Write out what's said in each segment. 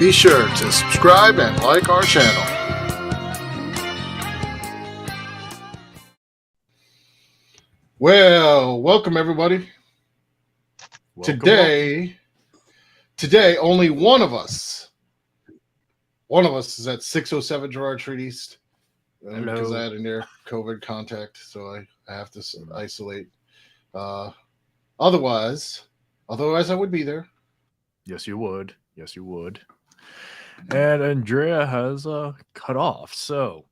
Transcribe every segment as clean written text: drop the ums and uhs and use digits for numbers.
Be sure to subscribe and like our channel. Well, welcome everybody. Today, only one of us is at 607 Gerard Street East. Because I had a near COVID contact, so I have to isolate. Otherwise I would be there. Yes, you would. And Andrea has cut off. So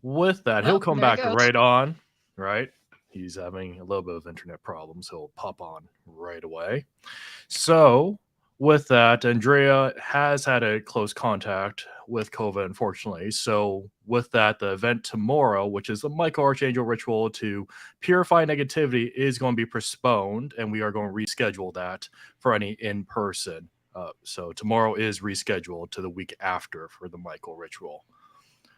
with that, he'll come back right on, right? He's having a little bit of internet problems. He'll pop on right away. So with that, Andrea has had a close contact with COVID, unfortunately. So with that, the event tomorrow, which is the Michael Archangel ritual to purify negativity, is going to be postponed, and we are going to reschedule that for any in-person. So tomorrow is rescheduled to the week after for the Michael ritual.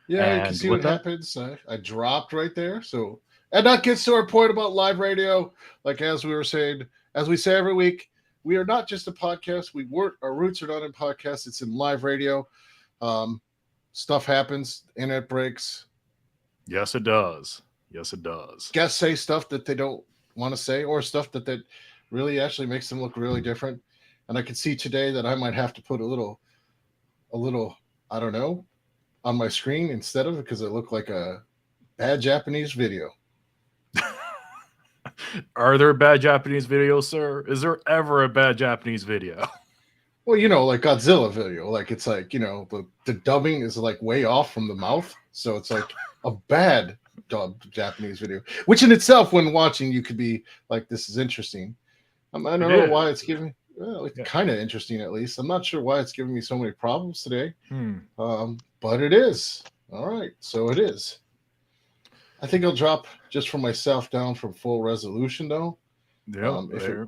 Yeah, and you can see what happens. I dropped right there. So, and that gets to our point about live radio. Like as we were saying, as we say every week, we are not just a podcast. Our roots are not in podcasts. It's in live radio. Stuff happens. Internet breaks. Yes, it does. Guests say stuff that they don't want to say, or stuff that really actually makes them look really different. And I could see today that I might have to put a little, I don't know, on my screen instead of it because it looked like a bad Japanese video. Are there bad Japanese videos, sir? Is there ever a bad Japanese video? Well, like Godzilla video, like it's like, the dubbing is like way off from the mouth. So it's like a bad dubbed Japanese video, which in itself, when watching, you could be like, this is interesting. I don't know why it's giving kind of interesting, at least. I'm not sure why it's giving me so many problems today. But it is. All right. So it is. I think I'll drop just for myself down from full resolution, though. Yeah.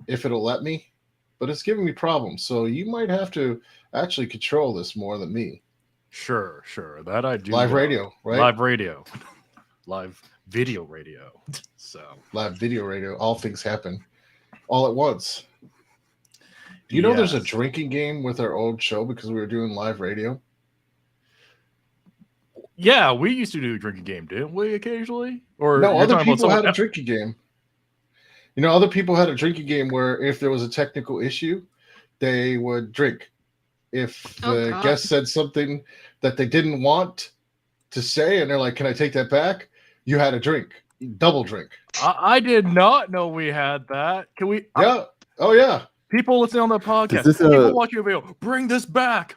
If it'll let me. But it's giving me problems. So you might have to actually control this more than me. Sure. That I do. Live radio, right? Live radio. Live video radio. So live video radio. All things happen all at once. Do you know there's a drinking game with our old show because we were doing live radio? Yeah, we used to do a drinking game, didn't we, occasionally? Or no, other people had a drinking game. Other people had a drinking game where if there was a technical issue, they would drink. If the guest said something that they didn't want to say, and they're like, can I take that back? You had a drink. Double drink. I did not know we had that. Can we? Yeah. Oh, yeah. People listening on the podcast, people watching a video, bring this back.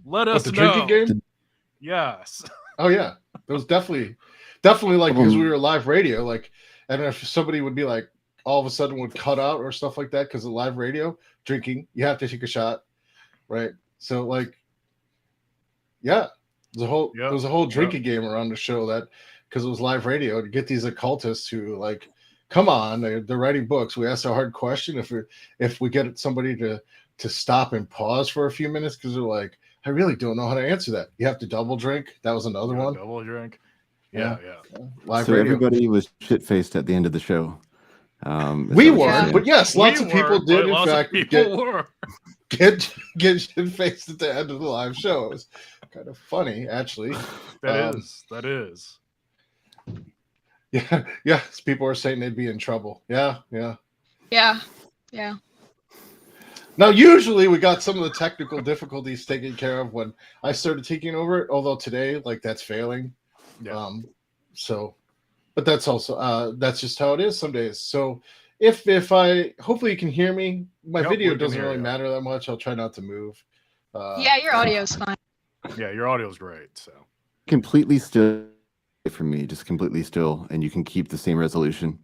Let us know. The drinking game? Yes. Oh, yeah. It was definitely like, because we were live radio, like, and if somebody would be like, all of a sudden would cut out or stuff like that because of live radio, drinking, you have to take a shot, right? So, like, yeah, there was a whole drinking game around the show that, because it was live radio, to get these occultists who, like, come on, they're writing books. We asked a hard question if we get somebody to stop and pause for a few minutes because they're like, I really don't know how to answer that. You have to double drink. That was another one. Double drink. Yeah. Live radio. Everybody was shit-faced at the end of the show. We were, but yes, lots of people did. In fact, get shit-faced at the end of the live show. It was kind of funny, actually. That is. Yeah. People are saying they'd be in trouble. Yeah. Now, usually we got some of the technical difficulties taken care of when I started taking over it. Although today, like, that's failing. Yeah. But that's also that's just how it is some days. So if I hopefully you can hear me. My video doesn't really matter that much. I'll try not to move. Yeah, your audio's fine. Yeah, your audio's great. So completely still for me, just completely still, and you can keep the same resolution.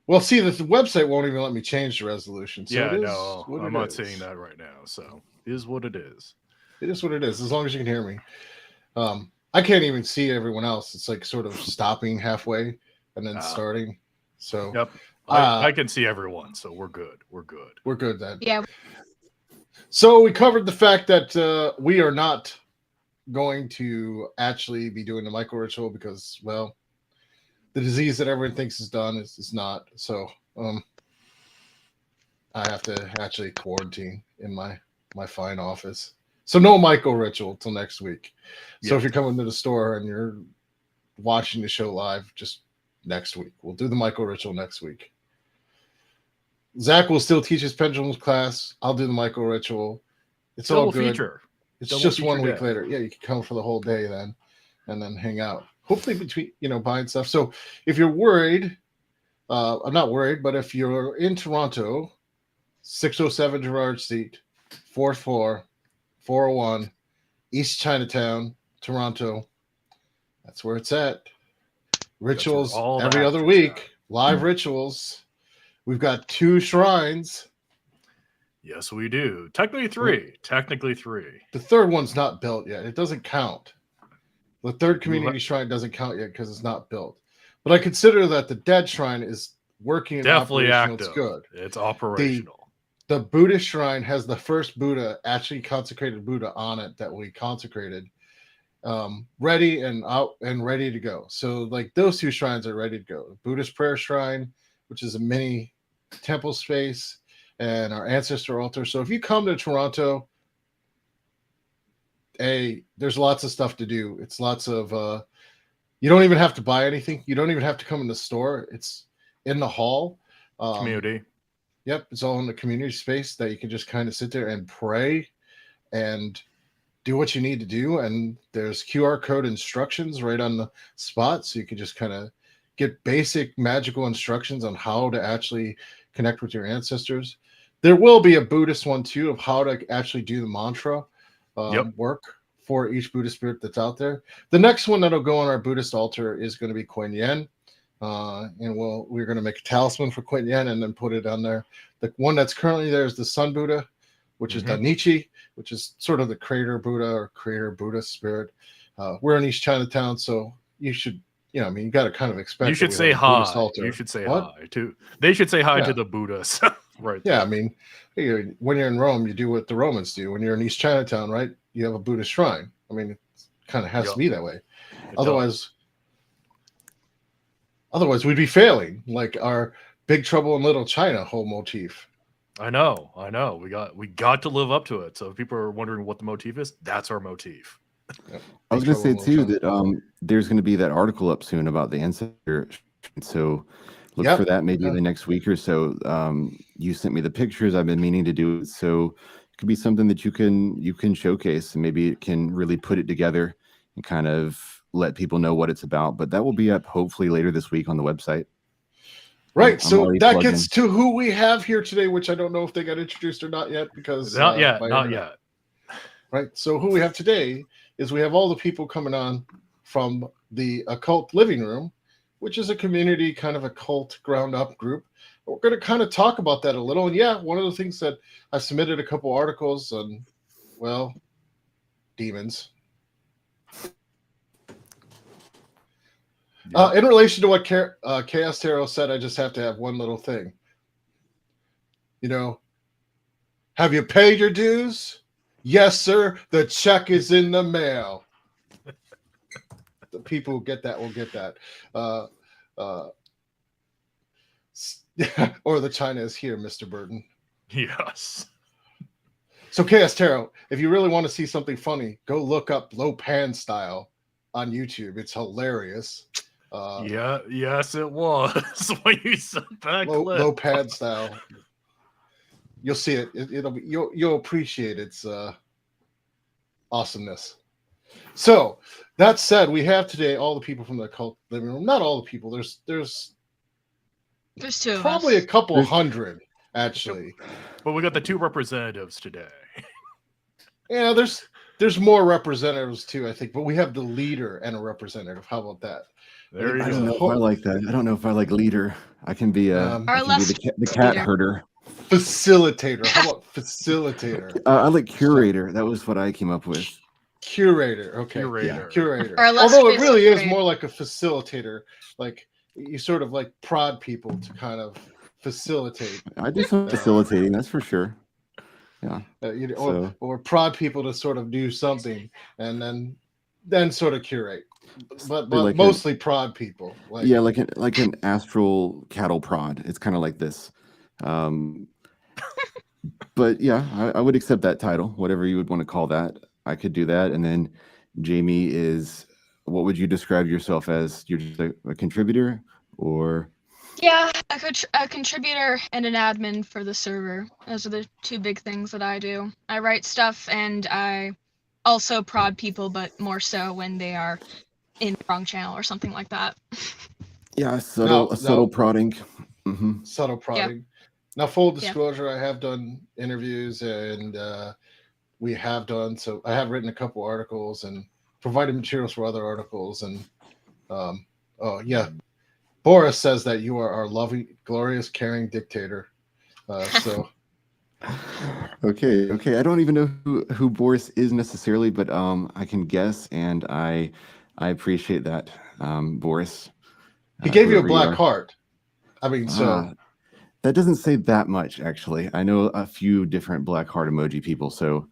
Well, see, the website won't even let me change the resolution. So I'm not saying that right now. So it is what it is. It is what it is, as long as you can hear me. I can't even see everyone else. It's like sort of stopping halfway and then starting. So yep, I can see everyone. So we're good. We're good then. Yeah. So we covered the fact that we are not going to actually be doing the Michael ritual because, well, the disease that everyone thinks is done is not. So I have to actually quarantine in my fine office. So no Michael ritual till next week. So if you're coming to the store and you're watching the show live, just next week. We'll do the Michael ritual next week. Zach will still teach his pendulums class. I'll do the Michael ritual. It's Double all good. Feature. It's Double just feature 1 week day. later. Yeah, you can come for the whole day then, and then hang out. Hopefully between, buying stuff. So if you're worried, I'm not worried, but if you're in Toronto, 607 Gerrard Street, 4th floor, 401, East Chinatown, Toronto. That's where it's at. Rituals every other week. Live rituals. We've got 2 shrines. Yes, we do. Technically 3. The third one's not built yet. It doesn't count. The third community shrine doesn't count yet because it's not built. But I consider that the dead shrine is working and definitely operational. active. It's good. It's operational. The Buddhist shrine has the first Buddha, actually consecrated Buddha on it that we consecrated, ready and out and ready to go. So like those 2 shrines are ready to go. Buddhist prayer shrine, which is a mini temple space, and our ancestor altar. So if you come to Toronto, there's lots of stuff to do. It's lots of you don't even have to buy anything. You don't even have to come in the store. It's in the hall. Community. Yep, it's all in the community space that you can just kind of sit there and pray and do what you need to do. And there's QR code instructions right on the spot, so you can just kind of get basic magical instructions on how to actually connect with your ancestors. There will be a Buddhist one too of how to actually do the mantra work for each Buddhist spirit that's out there. The next one that'll go on our Buddhist altar is going to be Kuan Yin. And we're going to make a talisman for Kuan Yin and then put it on there. The one that's currently there is the Sun Buddha, which is Danichi, which is sort of the creator Buddha or creator Buddhist spirit. We're in East Chinatown, so you should, you got to kind of expect. You should say hi. You should say hi too. They should say hi to the Buddhas, right? Yeah, when you're in Rome, you do what the Romans do. When you're in East Chinatown, right, you have a Buddhist shrine. It kind of has to be that way. Otherwise, we'd be failing, like our Big Trouble in Little China whole motif. I know. We got to live up to it. So if people are wondering what the motif is, that's our motif. Yep. I was going to say too that there's going to be that article up soon about the ancestor. So look for that maybe the next week or so. You sent me the pictures. I've been meaning to do it. So it could be something that you can showcase, and maybe it can really put it together and kind of let people know what it's about. But that will be up hopefully later this week on the website. Right. So that gets to who we have here today, which I don't know if they got introduced or not yet, because not yet. Right. So who we have today is we have all the people coming on from the Occult Living Room, which is a community kind of occult ground up group. We're going to kind of talk about that a little. And one of the things that I submitted a couple articles on, demons. In relation to what Chaos Tarot said, I just have to have one little thing. Have you paid your dues? Yes, sir. The check is in the mail. The people who get that will get that. Or the China is here, Mr. Burton. Yes. So Chaos Tarot, if you really want to see something funny, go look up Low Pan Style on YouTube. It's hilarious. Yes, it was when you said that clip. Low Pan Style. You'll see it. You'll appreciate its awesomeness. So that said, we have today all the people from the Occult Living Room. Not all the people. There's 2 of probably us. a couple hundred actually. But we got the 2 representatives today. Yeah, there's more representatives too, I think. But we have the leader and a representative. How about that? There you I go. don't know if I like that. I don't know if I like leader. I can be the cat herder. Facilitator. How about facilitator? I like curator. That was what I came up with. Curator. Okay. Curator. Although it really is more like a facilitator. Like you sort of like prod people to kind of facilitate. I do some facilitating, that's for sure. Yeah. Or prod people to sort of do something and then sort of curate. But like mostly prod people. Like an astral cattle prod. It's kind of like this. But yeah, I would accept that title, whatever you would want to call that. I could do that. And then Jamie is, what would you describe yourself as? You're just a contributor, or? Yeah, a contributor and an admin for the server. Those are the two big things that I do. I write stuff and I also prod people, but more so when they are in the wrong channel or something like that. Yeah, subtle prodding. Mm-hmm. Subtle prodding. Yeah. Now, full disclosure, I have done interviews and I have written a couple articles and provided materials for other articles. And Boris says that you are our loving, glorious, caring dictator. Okay. I don't even know who Boris is necessarily, but I can guess, and I appreciate that, Boris. He gave you a black heart. I mean, that doesn't say that much, actually. I know a few different black heart emoji people, so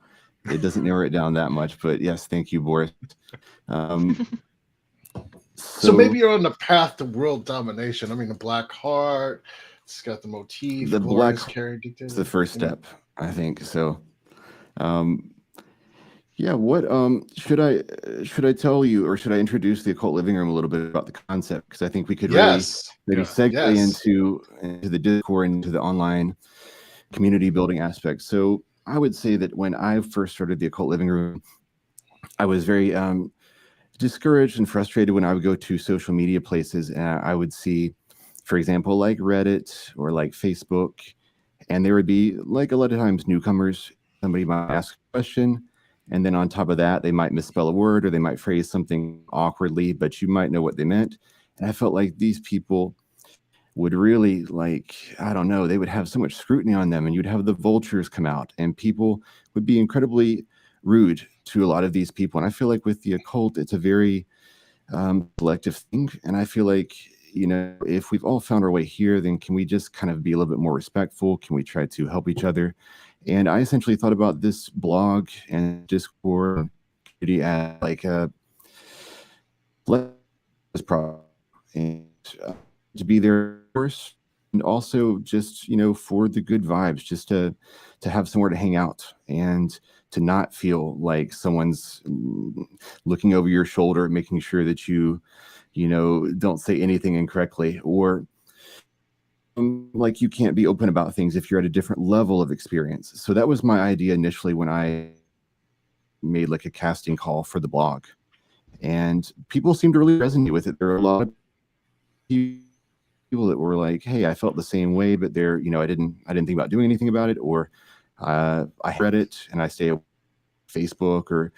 it doesn't narrow it down that much. But yes, thank you, Boris. So maybe you're on the path to world domination. I mean, the black heart, it's got the motif. The black heart is the first step, I think. So, yeah. What should I tell you, or should I introduce the Occult Living Room a little bit about the concept? Because I think we could really maybe segue into the Discord, into the online community building aspect. So I would say that when I first started the Occult Living Room, I was very discouraged and frustrated when I would go to social media places and I would see, for example, like Reddit or like Facebook, and there would be, like, a lot of times newcomers. Somebody might ask a question, and then on top of that, they might misspell a word or they might phrase something awkwardly, but you might know what they meant. And I felt like these people would really, like, I don't know, they would have so much scrutiny on them, and you'd have the vultures come out, and people would be incredibly rude to a lot of these people. And I feel like with the occult, it's a very selective thing. And I feel like, if we've all found our way here, then can we just kind of be a little bit more respectful? Can we try to help each other? And I essentially thought about this blog and Discord community as like a problem, and to be there first, and also just for the good vibes, just to have somewhere to hang out and to not feel like someone's looking over your shoulder, making sure that you don't say anything incorrectly, or like you can't be open about things if you're at a different level of experience. So that was my idea initially when I made like a casting call for the blog, and people seemed to really resonate with it. There are a lot of people that were like, hey, I felt the same way, but I didn't think about doing anything about it, or I read it and I stay on Facebook, or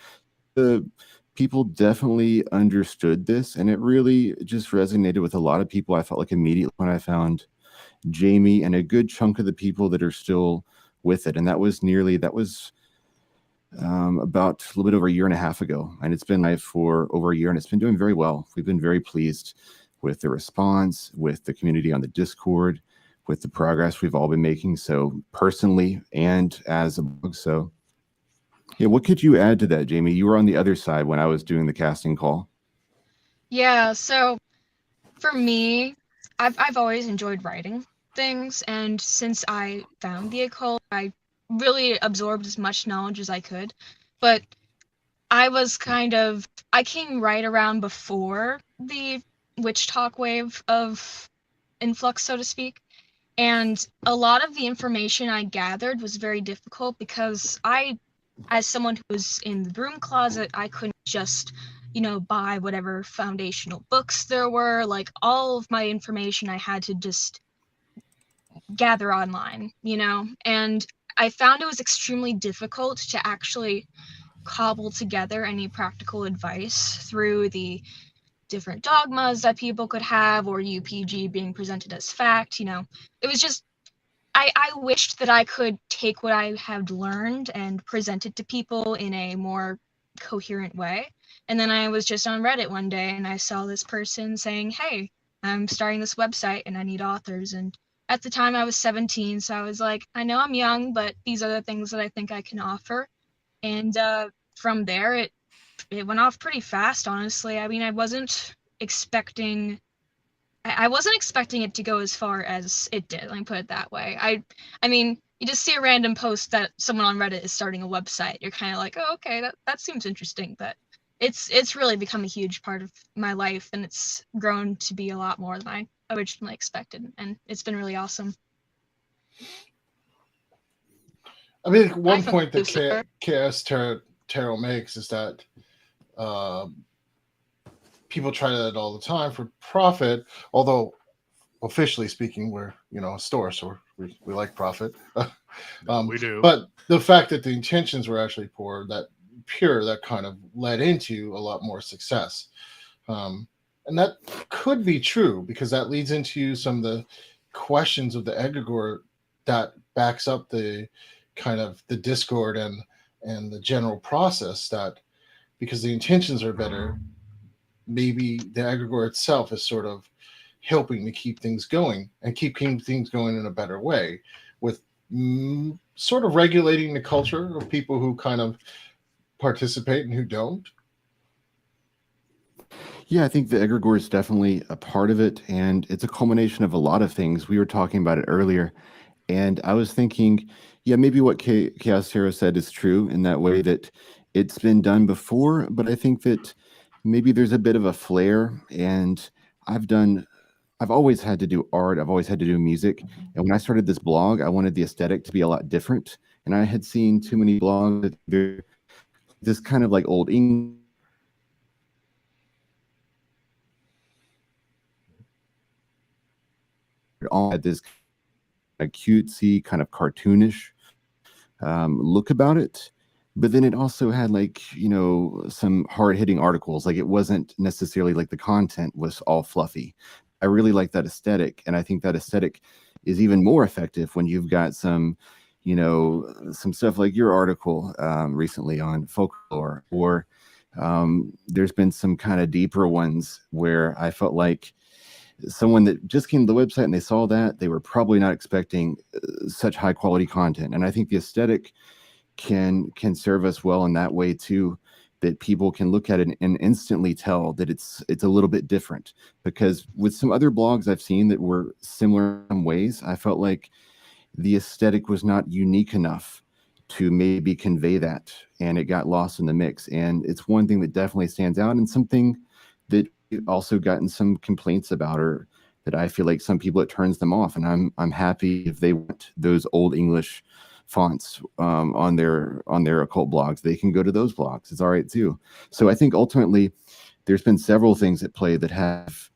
the people definitely understood this, and it really just resonated with a lot of people. I felt like immediately when I found Jamie and a good chunk of the people that are still with it, and that was about a little bit over a year and a half ago, and it's been live for over a year, and it's been doing very well. We've been very pleased with the response, with the community on the Discord, with the progress we've all been making, so personally and as a blog. So yeah, what could you add to that, Jamie? You were on the other side when I was doing the casting call. Yeah, so for me, I've always enjoyed writing things, and since I found the occult, I really absorbed as much knowledge as I could. But I came right around before the witch talk wave of influx, so to speak. And a lot of the information I gathered was very difficult because as someone who was in the broom closet, I couldn't just, buy whatever foundational books there were. Like, all of my information I had to just gather online, and I found it was extremely difficult to actually cobble together any practical advice through the different dogmas that people could have, or UPG being presented as fact. It was just, I wished that I could take what I had learned and present it to people in a more coherent way. And then I was just on Reddit one day and I saw this person saying, hey, I'm starting this website and I need authors. And at the time I was 17, so I was like, I know I'm young, but these are the things that I think I can offer. And from there, it went off pretty fast, honestly. I mean, I wasn't expecting I wasn't expecting it to go as far as it did. Let me put it that way. I mean, you just see a random post that someone on Reddit is starting a website. You're kind of like, oh, okay, that seems interesting. But it's really become a huge part of my life, and it's grown to be a lot more than I originally expected, and it's been really awesome. I mean, one point that Chaos Tarot makes is that people try that all the time for profit, although officially speaking, we're a store, so we like profit. We do. But the fact that the intentions were actually pure, that kind of led into a lot more success. And that could be true, because that leads into some of the questions of the egregore that backs up the kind of the Discord and the general process, that because the intentions are better, maybe the egregore itself is sort of helping to keep things going and keeping things going in a better way, with sort of regulating the culture of people who kind of participate and who don't. Yeah, I think the egregore is definitely a part of it, and it's a culmination of a lot of things. We were talking about it earlier, and I was thinking, yeah, maybe what Chaos Tarot said is true in that way, that it's been done before, but I think that maybe there's a bit of a flair, and I've always had to do art. I've always had to do music. And when I started this blog, I wanted the aesthetic to be a lot different. And I had seen too many blogs that this kind of like old English, all had this cutesy, kind of cartoonish look about it. But then it also had some hard-hitting articles. Like, it wasn't necessarily like the content was all fluffy. I really like that aesthetic, and I think that aesthetic is even more effective when you've got some stuff like your article recently on folklore, or there's been some kind of deeper ones where I felt like someone that just came to the website and they saw that, they were probably not expecting such high quality content. And I think the aesthetic can serve us well in that way too, that people can look at it and instantly tell that it's a little bit different. Because with some other blogs I've seen that were similar in some ways, I felt like the aesthetic was not unique enough to maybe convey that, and it got lost in the mix. And it's one thing that definitely stands out, and something that we've also gotten some complaints about, or that I feel like some people, it turns them off. And I'm happy if they want those old English fonts on their occult blogs, they can go to those blogs. It's all right too. So I think ultimately there's been several things at play that have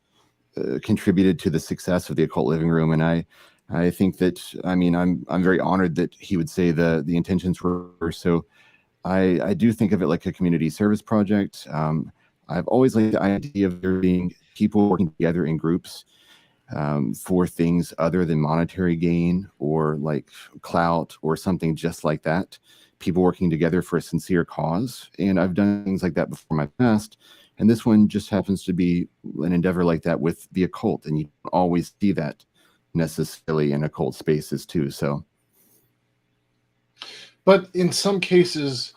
contributed to the success of the Occult Living Room. And I think that, I mean, I'm very honored that he would say the intentions were. So I do think of it like a community service project. I've always liked the idea of there being people working together in groups for things other than monetary gain or like clout or something just like that. People working together for a sincere cause. And I've done things like that before in my past. And this one just happens to be an endeavor like that with the occult. And you don't always see that necessarily in occult spaces too. So, but in some cases,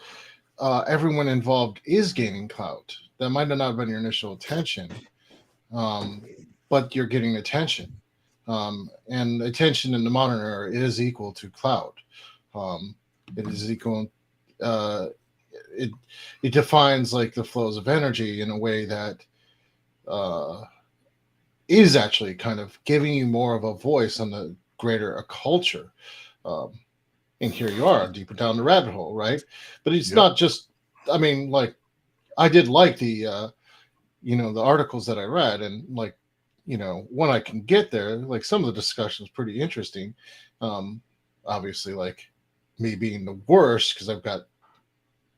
everyone involved is gaining clout. That might not have been your initial intention, but you're getting attention, and attention in the modern era is equal to clout. It is equal. It defines like the flows of energy in a way that is actually kind of giving you more of a voice on the greater culture. And here you are, deeper down the rabbit hole, right? But it's not just. I mean, like, I did like the the articles that I read, and like, when I can get there, like some of the discussion is pretty interesting. Obviously, like me being the worst because I've got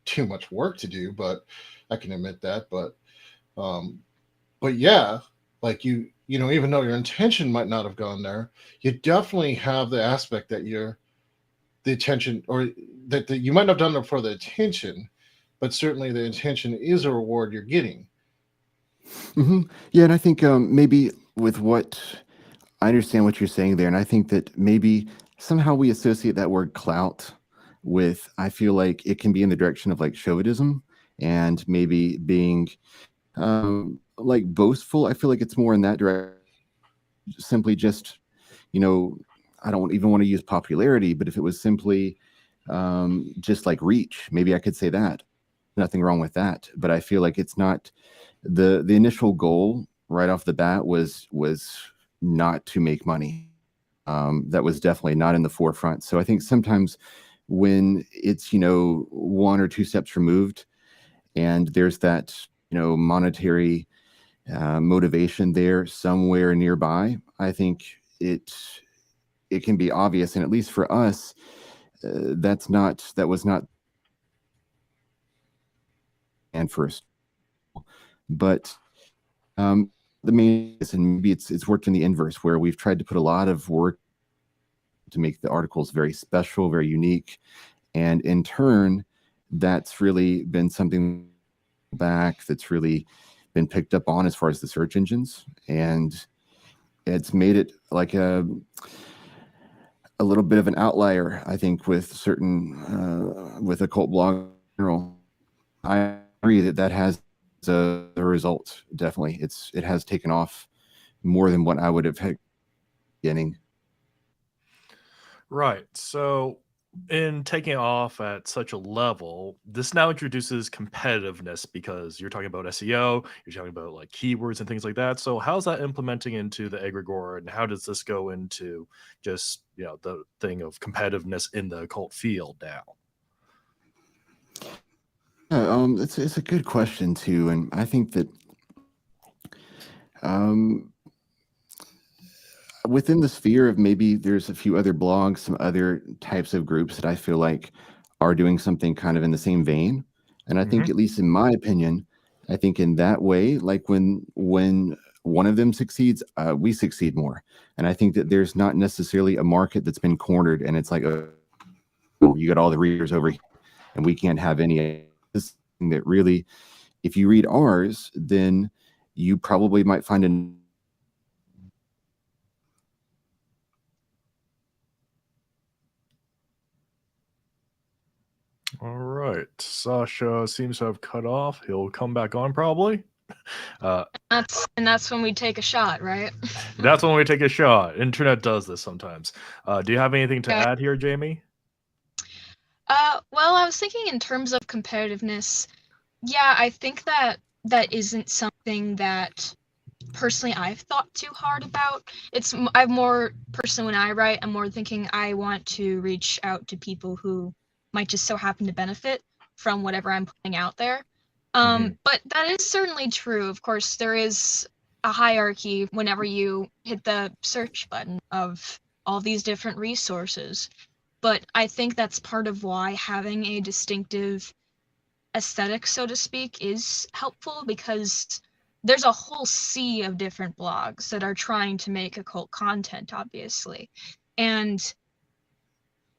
too much work to do, but I can admit that. But yeah, like even though your intention might not have gone there, you definitely have the aspect that the attention, or that you might not have done it for the attention, but certainly the intention is a reward you're getting. Mm-hmm. Yeah, and I think maybe with what I understand what you're saying there, and I think that maybe somehow we associate that word clout with, I feel like it can be in the direction of like chauvinism and maybe being like boastful. I feel like it's more in that direction simply just, I don't even want to use popularity, but if it was simply just like reach, maybe I could say that. Nothing wrong with that. But I feel like it's not the initial goal right off the bat was not to make money. That was definitely not in the forefront. So I think sometimes when it's, one or two steps removed and there's that, monetary motivation there somewhere nearby, I think it can be obvious. And at least for us, that was not and first, but the main is, and maybe it's worked in the inverse, where we've tried to put a lot of work to make the articles very special, very unique, and in turn, that's really been something back that's really been picked up on as far as the search engines, and it's made it like a little bit of an outlier, I think, with certain with occult blog in general. I agree that has the result. Definitely, it has taken off more than what I would have had beginning. Right. So in taking off at such a level, this now introduces competitiveness because you're talking about SEO, you're talking about like keywords and things like that. So how's that implementing into the egregore, and how does this go into just, the thing of competitiveness in the occult field now? It's a good question too, and I think that within the sphere of maybe there's a few other blogs, some other types of groups that I feel like are doing something kind of in the same vein. And I think, at least in my opinion, I think in that way, like when one of them succeeds, we succeed more. And I think that there's not necessarily a market that's been cornered and it's like, you got all the readers over here and we can't have any. This thing that really, if you read ours, then you probably might find an All right. Sasha seems to have cut off. He'll come back on probably. That's when we take a shot, right? That's when we take a shot. Internet does this sometimes. Do you have anything to add here, Jamie? Well, I was thinking in terms of competitiveness. Yeah, I think that isn't something that personally I've thought too hard about. I'm more personally, when I write, I'm more thinking I want to reach out to people who might just so happen to benefit from whatever I'm putting out there. But that is certainly true. Of course, there is a hierarchy whenever you hit the search button of all these different resources. But I think that's part of why having a distinctive aesthetic, so to speak, is helpful, because there's a whole sea of different blogs that are trying to make occult content, obviously. And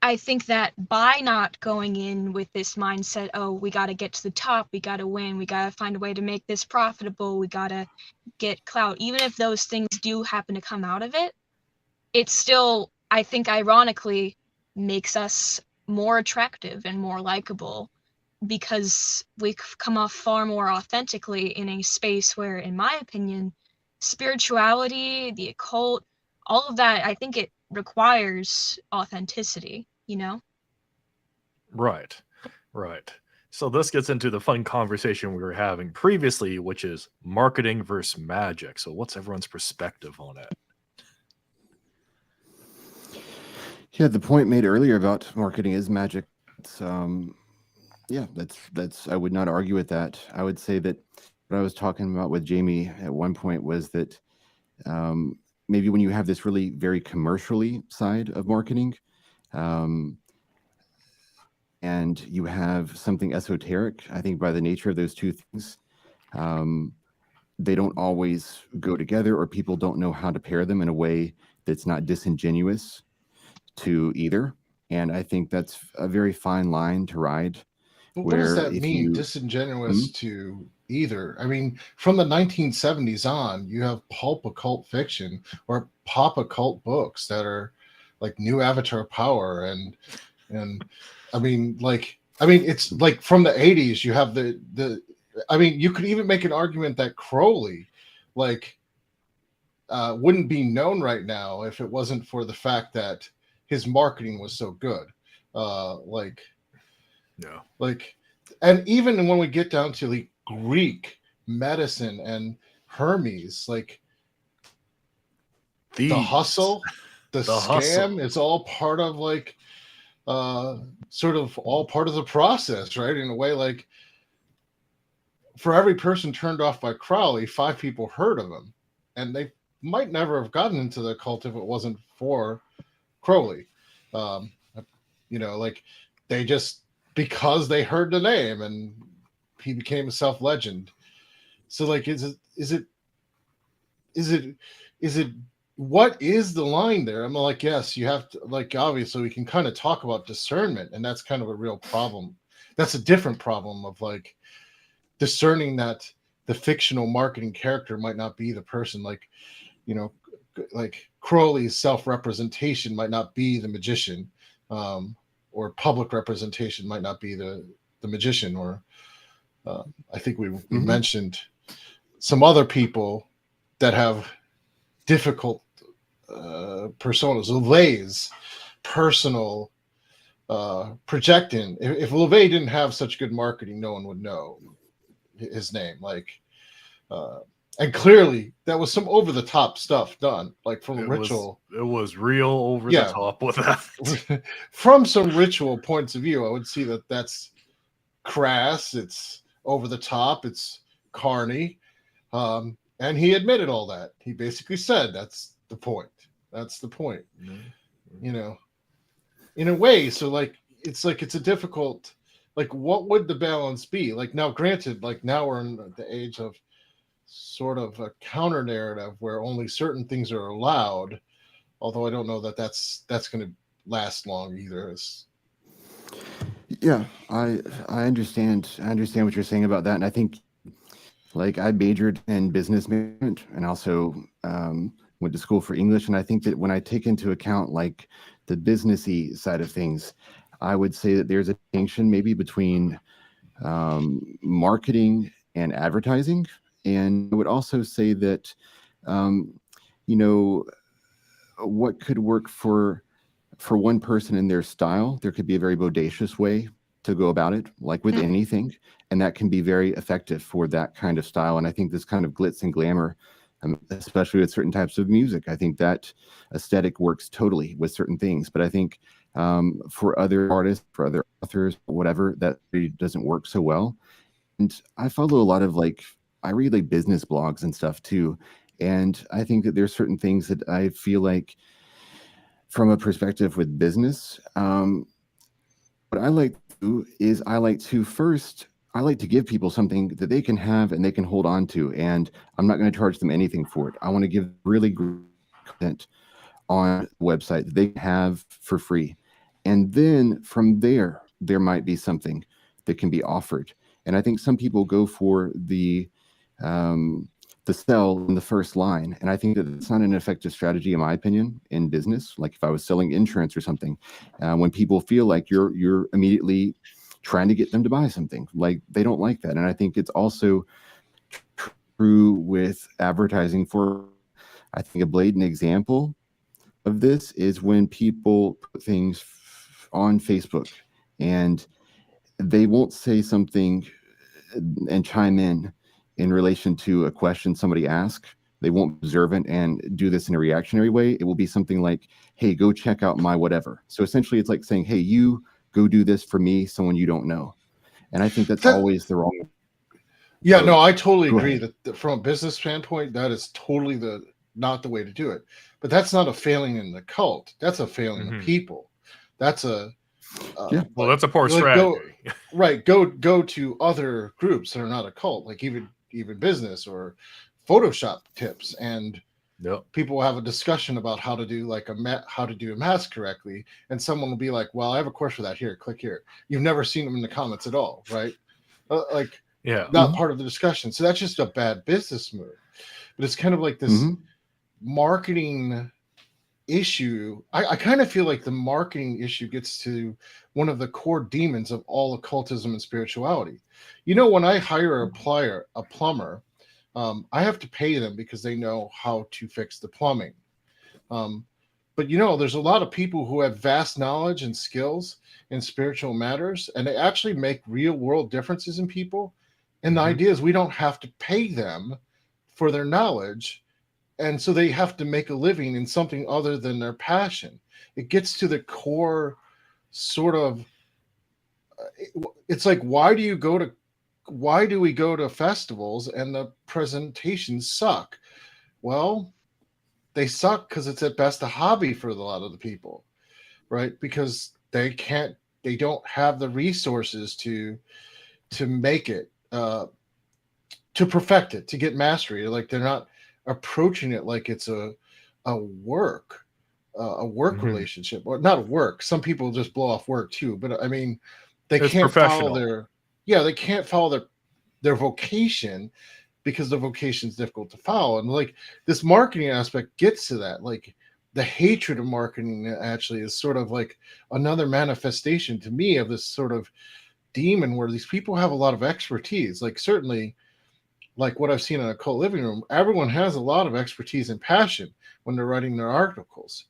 I think that by not going in with this mindset, oh, we got to get to the top, we got to win, we got to find a way to make this profitable, we got to get clout, even if those things do happen to come out of it, it still, I think, ironically, makes us more attractive and more likable, because we come off far more authentically in a space where, in my opinion, spirituality, the occult, all of that, I think it requires authenticity, Right. So this gets into the fun conversation we were having previously, which is marketing versus magic. So what's everyone's perspective on it? Yeah, the point made earlier about marketing is magic. It's, yeah, that's I would not argue with that. I would say that what I was talking about with Jamie at one point was that maybe when you have this really very commercially side of marketing, and you have something esoteric, I think by the nature of those two things, they don't always go together, or people don't know how to pair them in a way that's not disingenuous to either. And I think that's a very fine line to ride. But what does that mean, disingenuous to either? I mean, from the 1970s on, you have pulp occult fiction or pop occult books that are like New Avatar Power, and I mean, it's like from the 80s, you have the I mean, you could even make an argument that Crowley, like, wouldn't be known right now if it wasn't for the fact that his marketing was so good. And even when we get down to the Greek medicine and Hermes, like the hustle, the scam, it's all part of like sort of all part of the process, right? In a way, like for every person turned off by Crowley, 5 people heard of him, and they might never have gotten into the cult if it wasn't for Crowley. Like they just, because they heard the name and he became a self-legend. So like, is it what is the line there? I'm like, yes, you have to, like, obviously we can kind of talk about discernment, and that's kind of a real problem. That's a different problem of like discerning that the fictional marketing character might not be the person. Like, like Crowley's self-representation might not be the magician, or public representation might not be the magician, or I think we mentioned some other people that have difficult personas. LeVay's personal projecting. If LeVay didn't have such good marketing, no one would know his name. Like, and clearly that was some over the top stuff done, like from ritual. It was real over the top with that. From some ritual points of view, I would see that that's crass. It's over the top. It's carny. And he admitted all that. He basically said that's the point. That's the point. In a way. So like it's a difficult, like, what would the balance be? Like, now granted, like now we're in the age of sort of a counter narrative where only certain things are allowed, although I don't know that that's going to last long either. Yeah, I understand what you're saying about that, and I think, like, I majored in business management and also went to school for English, and I think that when I take into account like the businessy side of things, I would say that there's a distinction maybe between marketing and advertising. And I would also say that, what could work for one person in their style, there could be a very bodacious way to go about it, like with anything. And that can be very effective for that kind of style. And I think this kind of glitz and glamour, especially with certain types of music, I think that aesthetic works totally with certain things. But I think for other artists, for other authors, whatever, that really doesn't work so well. And I follow a lot of I read like business blogs and stuff too. And I think that there's certain things that I feel like from a perspective with business, what I like to do is I like to give people something that they can have and they can hold on to. And I'm not going to charge them anything for it. I want to give really great content on the website that they can have for free. And then from there might be something that can be offered. And I think some people go for the sell in the first line. And I think that it's not an effective strategy, in my opinion, in business. Like if I was selling insurance or something, when people feel like you're immediately trying to get them to buy something, like they don't like that. And I think it's also true with advertising. I think a blatant example of this is when people put things on Facebook and they won't say something and chime in relation to a question somebody asked. They won't be observant and do this in a reactionary way. It will be something like, hey, go check out my whatever. So essentially it's like saying, hey, you go do this for me, someone you don't know. And I think that's always the wrong. Yeah, no, I totally agree that from a business standpoint, that is totally not the way to do it. But that's not a failing in the cult. That's a failing of people. That's a well, that's a poor strategy. Go to other groups that are not a cult, like even business or Photoshop tips, and people will have a discussion about how to do how to do a mask correctly, and someone will be like, well, I have a course for that. Here, click here. You've never seen them in the comments at all, right? Not part of the discussion. So that's just a bad business move. But it's kind of like this marketing issue. I kind of feel like the marketing issue gets to one of the core demons of all occultism and spirituality. When I hire a plumber, I have to pay them because they know how to fix the plumbing. But there's a lot of people who have vast knowledge and skills in spiritual matters, and they actually make real world differences in people. And the idea is we don't have to pay them for their knowledge. And so they have to make a living in something other than their passion. It gets to the core sort of, it's like, why do we go to festivals and the presentations suck? Well, they suck because it's at best a hobby for a lot of the people, right? Because they don't have the resources to make it, to perfect it, to get mastery. Like they're not approaching it like it's a work relationship, or not work. Some people just blow off work too, but I mean, they can't follow their vocation, because the vocation is difficult to follow. And like this marketing aspect gets to that. Like the hatred of marketing actually is sort of like another manifestation to me of this sort of demon where these people have a lot of expertise. Like certainly, like what I've seen in Occult Living Room, everyone has a lot of expertise and passion when they're writing their articles,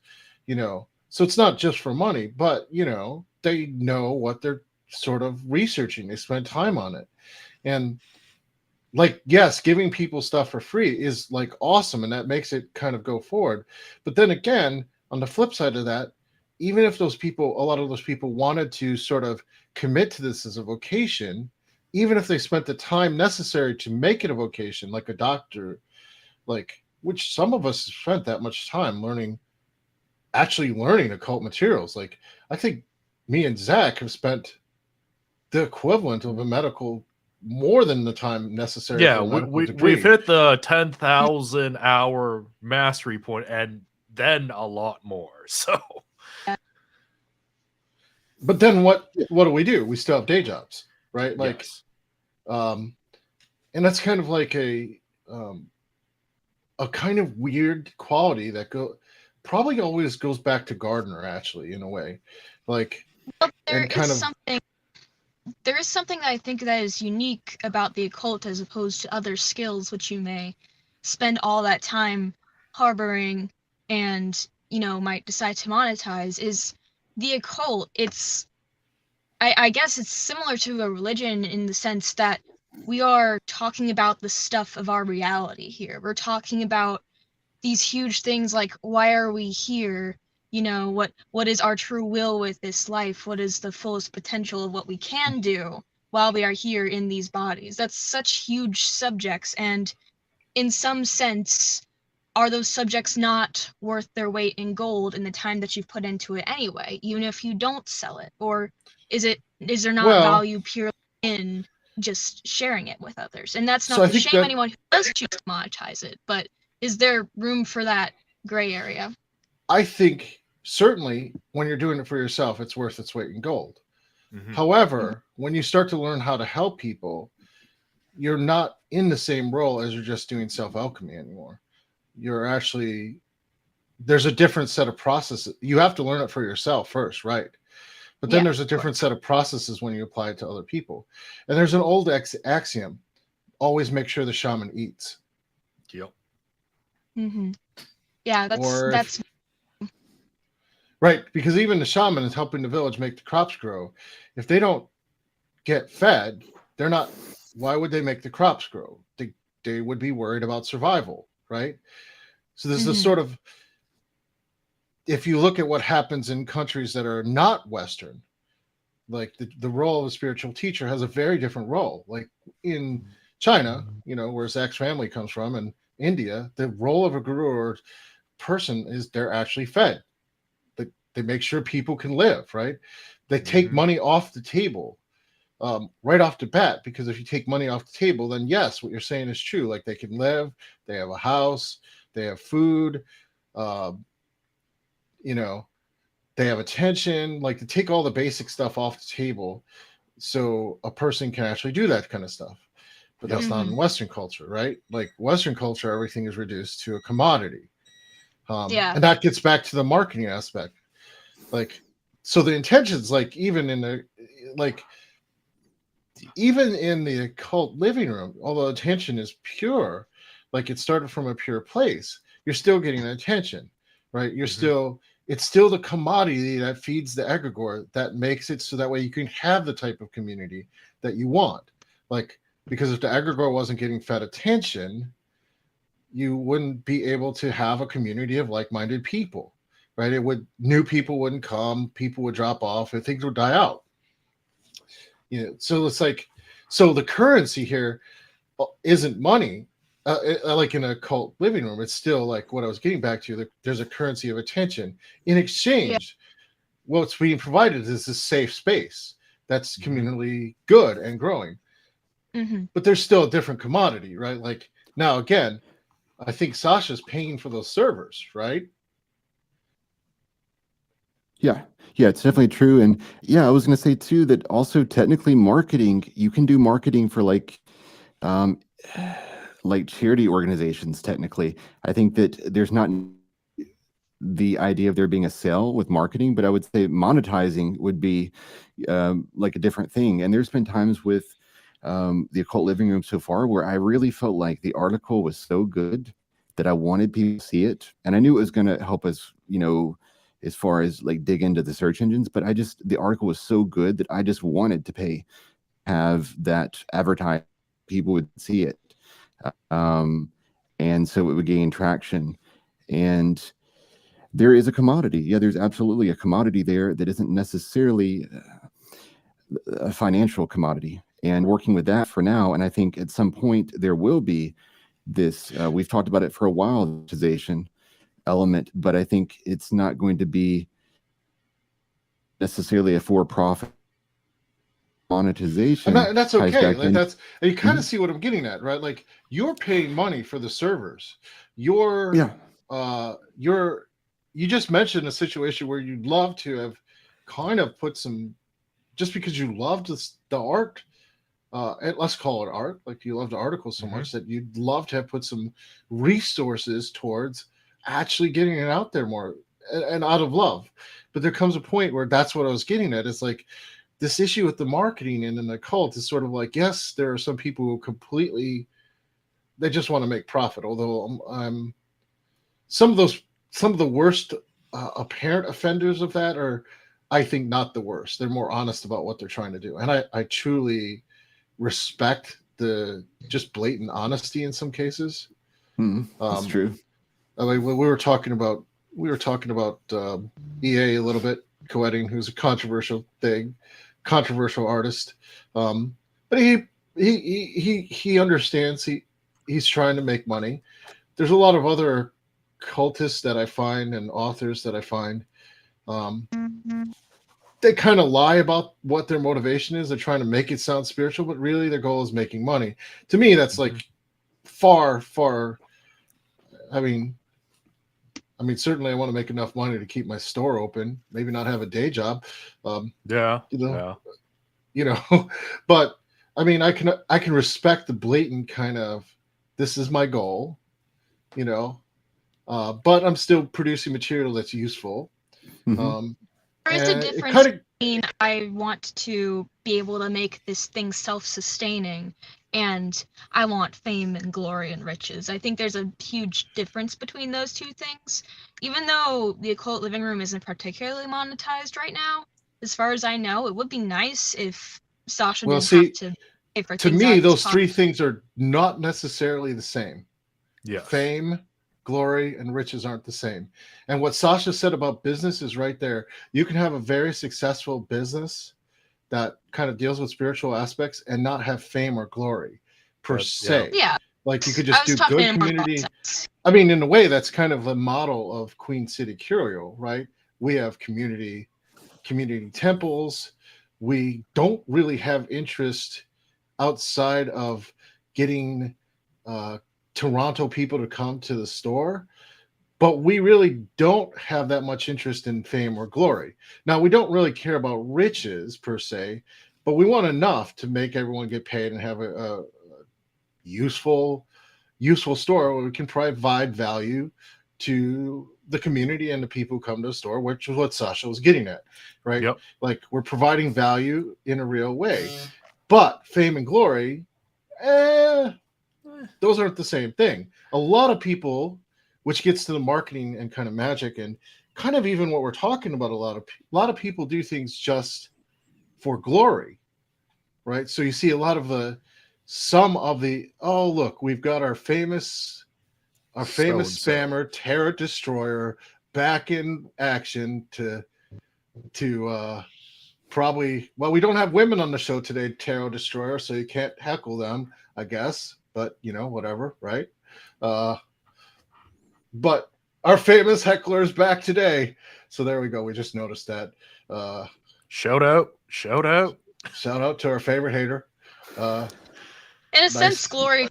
so it's not just for money, but they know what they're sort of researching. They spend time on it. And like, yes, giving people stuff for free is like awesome, and that makes it kind of go forward. But then again, on the flip side of that, even if a lot of those people wanted to sort of commit to this as a vocation, even if they spent the time necessary to make it a vocation, like a doctor, like, which some of us spent that much time actually learning occult materials. Like I think me and Zach have spent the equivalent of a medical, more than the time necessary. Yeah, we've hit the 10,000 hour mastery point, and then a lot more. So, but then what do? We still have day jobs, right? Like, yes. And that's kind of like a kind of weird quality that probably always goes back to Gardner, actually, in a way. Like, there is something that I think that is unique about the occult as opposed to other skills which you may spend all that time harboring and might decide to monetize, is the occult. I guess it's similar to a religion in the sense that we are talking about the stuff of our reality here. We're talking about these huge things like, why are we here? What is our true will with this life? What is the fullest potential of what we can do while we are here in these bodies? That's such huge subjects, and in some sense, are those subjects not worth their weight in gold in the time that you've put into it anyway, even if you don't sell it? Or is there not value purely in just sharing it with others? And that's not to shame anyone who does choose to monetize it, but is there room for that gray area? I think certainly when you're doing it for yourself, it's worth its weight in gold. However, when you start to learn how to help people, you're not in the same role as you're just doing self-alchemy anymore. You're actually, there's a different set of processes. You have to learn it for yourself first, right? But then there's a different set of processes when you apply it to other people. And there's an old axiom: always make sure the shaman eats. Yep. Yeah, that's right, because even the shaman is helping the village make the crops grow. If they don't get fed, they're not. Why would they make the crops grow? They would be worried about survival, right? So there's this sort of, if you look at what happens in countries that are not Western, like the role of a spiritual teacher has a very different role. Like in China, where Zach's family comes from, and India, the role of a guru or person is they're actually fed. They make sure people can live, right? They take money off the table right off the bat, because if you take money off the table, then yes, what you're saying is true. Like they can live, they have a house, they have food, they have attention. Like to take all the basic stuff off the table so a person can actually do that kind of stuff. But that's not in Western culture, right? Like Western culture, everything is reduced to a commodity. And that gets back to the marketing aspect. Like, so the intentions, like even in the occult living room, although attention is pure, like it started from a pure place, you're still getting attention, right? You're still, it's still the commodity that feeds the egregore that makes it so that way you can have the type of community that you want. Like, because if the egregore wasn't getting fed attention, you wouldn't be able to have a community of like-minded people, right? New people wouldn't come, people would drop off, and things would die out. So it's like, so the currency here isn't money, like in a cult living room. It's still like what I was getting back to. There's a currency of attention. In exchange, what's being provided is this safe space that's communally good and growing. But there's still a different commodity, right? Like now, again, I think Sasha's paying for those servers, right? Yeah, it's definitely true. And yeah, I was going to say too that also technically marketing, you can do marketing for like charity organizations. Technically, I think that there's not the idea of there being a sale with marketing, but I would say monetizing would be like a different thing. And there's been times with the Occult Living Room so far where I really felt like the article was so good that I wanted people to see it, and I knew it was going to help us, as far as like dig into the search engines. But the article was so good that I just wanted to have that advertised, people would see it, and so it would gain traction. And there is a commodity. Yeah, there's absolutely a commodity there that isn't necessarily a financial commodity. And working with that for now, and I think at some point there will be this. We've talked about it for a while, the monetization element, but I think it's not going to be necessarily a for-profit monetization. And that's okay. Like and you kind of see what I'm getting at, right? Like you're paying money for the servers. You just mentioned a situation where you'd love to have kind of put some, just because you loved the art, and let's call it art, like you loved the article so much that you'd love to have put some resources towards actually getting it out there more and out of love. But there comes a point where that's what I was getting at. It's like this issue with the marketing and in the cult is sort of like, yes, there are some people who they just want to make profit. Although some of the worst apparent offenders of that are, I think, not the worst. They're more honest about what they're trying to do. And I truly respect the just blatant honesty in some cases. That's true. I mean, when we were talking about EA a little bit, co-editing, who's a controversial artist, but he understands. He's trying to make money. There's a lot of other cultists that I find and authors that I find. They kind of lie about what their motivation is. They're trying to make it sound spiritual, but really their goal is making money. To me, that's like far. I mean, certainly I want to make enough money to keep my store open, maybe not have a day job. But I mean, I can respect the blatant kind of, this is my goal, but I'm still producing material that's useful. There's a difference between I want to be able to make this thing self-sustaining and I want fame and glory and riches. I think there's a huge difference between those two things. Even though the Occult Living Room isn't particularly monetized right now, as far as I know, it would be nice if Sasha didn't have to pay for things. To me, those three things are not necessarily the same. Yeah. Fame, glory, and riches aren't the same. And what Sasha said about business is right there. You can have a very successful business that kind of deals with spiritual aspects and not have fame or glory per se. Yeah. Like you could just do good community. I mean, in a way, that's kind of a model of Queen City Curio, right? We have community temples. We don't really have interest outside of getting Toronto people to come to the store, but we really don't have that much interest in fame or glory. Now, we don't really care about riches per se, but we want enough to make everyone get paid and have a useful store where we can provide value to the community and the people who come to the store, which is what Sasha was getting at, right? Yep. Like we're providing value in a real way, but fame and glory, those aren't the same thing. A lot of people, which gets to the marketing and kind of magic and kind of even what we're talking about, a lot of people do things just for glory, right? So you see a lot of some of the, oh look, we've got our famous spammer, Tarot Destroyer, back in action to probably, well, we don't have women on the show today, Tarot Destroyer, so you can't heckle them, I guess, but whatever, right? But our famous heckler is back today, so there we go. We just noticed that. Shout out shout out to our favorite hater. In a sense, glory,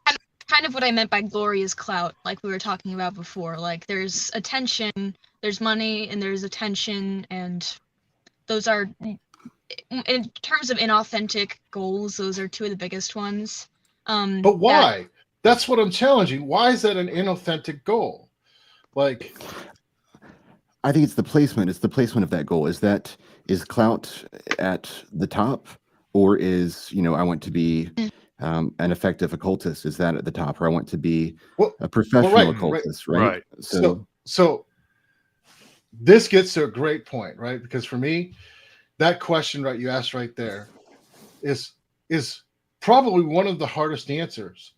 kind of what I meant by glory is clout, like we were talking about before. Like there's attention, there's money, and there's attention, and those are, in terms of inauthentic goals, those are two of the biggest ones. But why? That's what I'm challenging. Why is that an inauthentic goal? Like, I think it's the placement. It's the placement of that goal. Is clout at the top, or is I want to be an effective occultist? Is that at the top, or I want to be a professional occultist? Right. So this gets to a great point, right? Because for me, that question you asked right there is probably one of the hardest answers.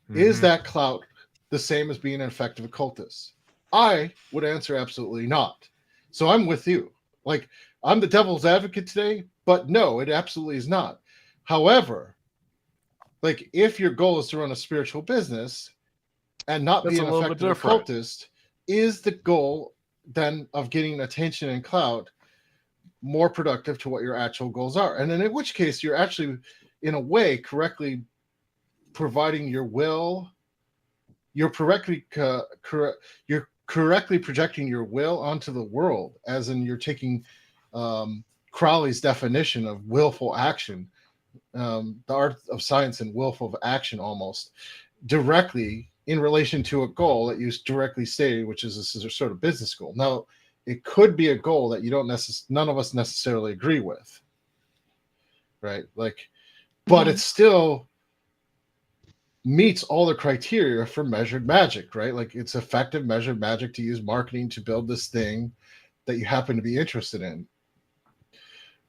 Mm-hmm. Is that clout the same as being an effective occultist? I would answer absolutely not. So I'm with you. Like, I'm the devil's advocate today, but no, it absolutely is not. However, like, if your goal is to run a spiritual business and not be an effective occultist, is the goal then of getting attention and clout more productive to what your actual goals are? And then in which case you're actually, in a way, correctly providing your will. You're correctly projecting your will onto the world, as in you're taking Crowley's definition of willful action, the art of science and willful action, almost directly in relation to a goal that you directly stated, which is a sort of business goal. Now, it could be a goal that none of us necessarily agree with, right? Like, but it still meets all the criteria for measured magic, right? Like, it's effective measured magic to use marketing to build this thing that you happen to be interested in.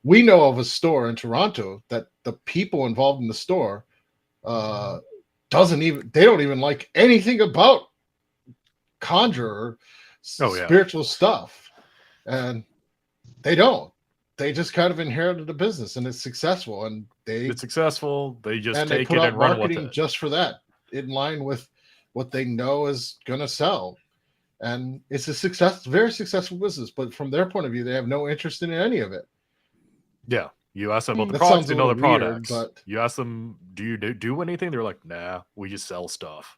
We know of a store in Toronto that the people involved in the store don't even like anything about conjurer spiritual stuff, and they just kind of inherited the business, and it's successful, and it's successful. They just take it and run with it just for that, in line with what they know is gonna sell, and it's very successful business. But from their point of view, they have no interest in any of it. Yeah, you ask them about the products, they know the products. But you ask them, do you do anything? They're like, nah, we just sell stuff.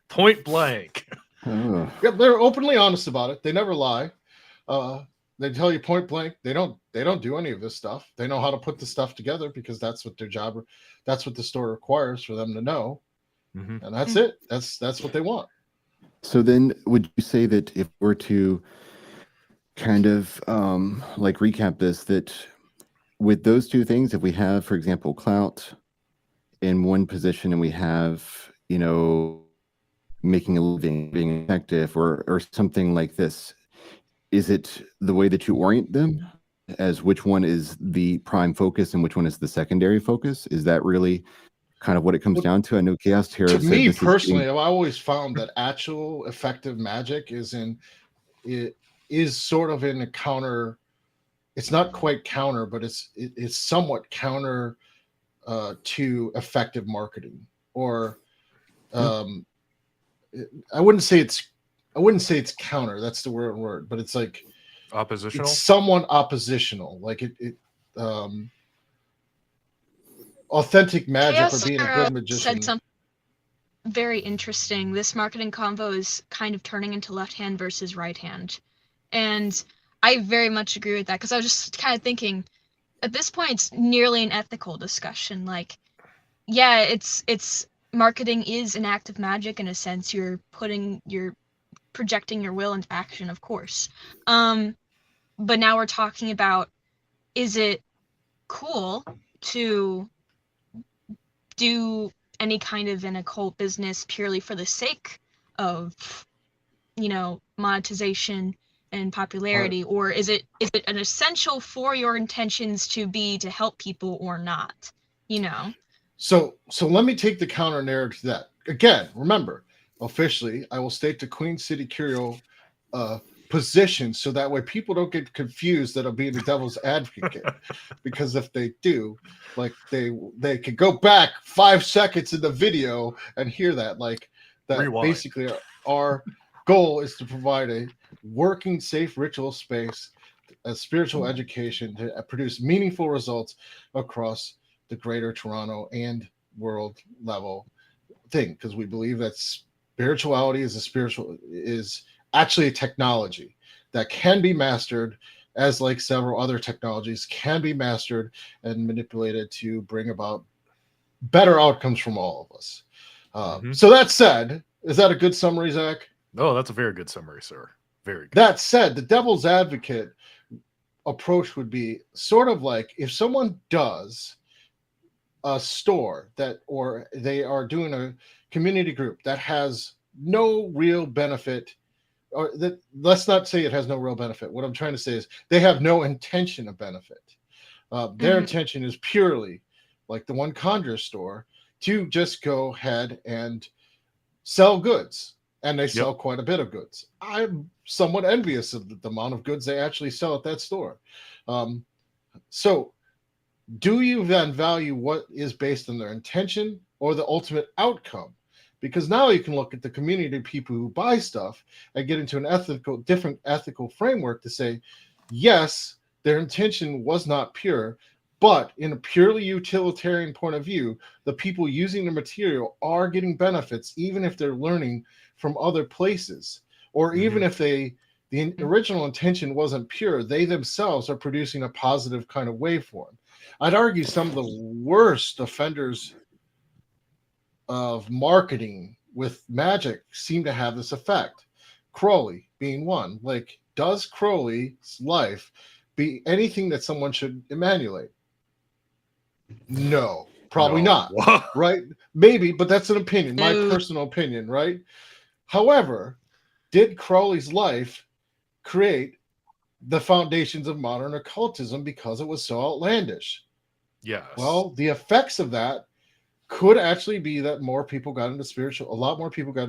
Point blank. Yeah, they're openly honest about it. They never lie. They tell you point blank they don't do any of this stuff. They know how to put the stuff together because that's what their job, that's what the store requires for them to know. Mm-hmm. And that's it. That's what they want. So then would you say that if we're to kind of like recap this, that with those two things, if we have, for example, clout in one position and we have, making a living, being effective, or something like this, is it the way that you orient them as which one is the prime focus and which one is the secondary focus? Is that really kind of what it comes down to? I know Chaos Tarot said, me personally, I've always found that actual effective magic is sort of in a counter. It's not quite counter, but it's somewhat counter to effective marketing, or I wouldn't say it's counter. That's the word, but it's like oppositional. It's somewhat oppositional. Like authentic magic, or being a good magician. Said something very interesting. This marketing convo is kind of turning into left hand versus right hand, and I very much agree with that, because I was just kind of thinking, at this point, it's nearly an ethical discussion. Like, yeah, it's marketing is an act of magic in a sense. You're projecting your will into action, of course. But now we're talking about, is it cool to do any kind of an occult business purely for the sake of, monetization and popularity, or is it an essential for your intentions to help people or not? So let me take the counter narrative to that. Again, remember, officially, I will state the Queen City Curio position, so that way people don't get confused that I'm being the devil's advocate. Because if they do, like they could go back 5 seconds in the video and hear that. Like that. Rewind. Basically, our goal is to provide a working, safe ritual space, a spiritual education to produce meaningful results across the greater Toronto and world level thing, because we believe that spirituality is actually a technology that can be mastered, as like several other technologies can be mastered and manipulated to bring about better outcomes from all of us. So that said, is that a good summary, Zach? No, that's a very good summary, sir. Very good. That said, the devil's advocate approach would be sort of like if someone does a store that, or they are doing a community group that has no real benefit, or that, let's not say it has no real benefit. What I'm trying to say is they have no intention of benefit. Their intention is purely like the one Conjure store to just go ahead and sell goods. And they sell quite a bit of goods. I'm somewhat envious of the amount of goods they actually sell at that store. So do you then value what is based on their intention or the ultimate outcome? Because now you can look at the community of people who buy stuff and get into an different ethical framework to say, yes, their intention was not pure, but in a purely utilitarian point of view, the people using the material are getting benefits, even if they're learning from other places, or even if the original intention wasn't pure, they themselves are producing a positive kind of waveform. I'd argue some of the worst offenders of marketing with magic seem to have this effect. Crowley being one. Like, does Crowley's life be anything that someone should emulate? No, probably not. Right? Maybe, but that's an opinion, my personal opinion, right? However, did Crowley's life create the foundations of modern occultism because it was so outlandish? Yes. Well, the effects of that could actually be that a lot more people got into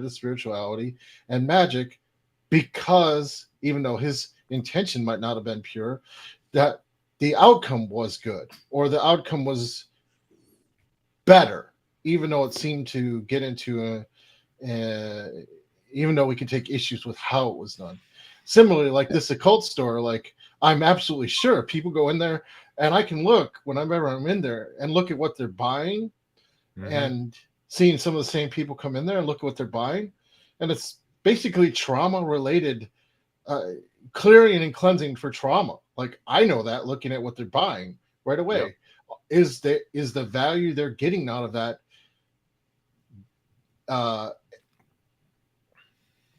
spirituality and magic, because even though his intention might not have been pure, that the outcome was good, or the outcome was better, even though it seemed to get into even though we can take issues with how it was done. Similarly, like this occult store, like I'm absolutely sure people go in there and I can look whenever I'm in there and look at what they're buying, and seeing some of the same people come in there and look at what they're buying. And it's basically trauma related, clearing and cleansing for trauma. Like I know that looking at what they're buying right away. Is the value they're getting out of that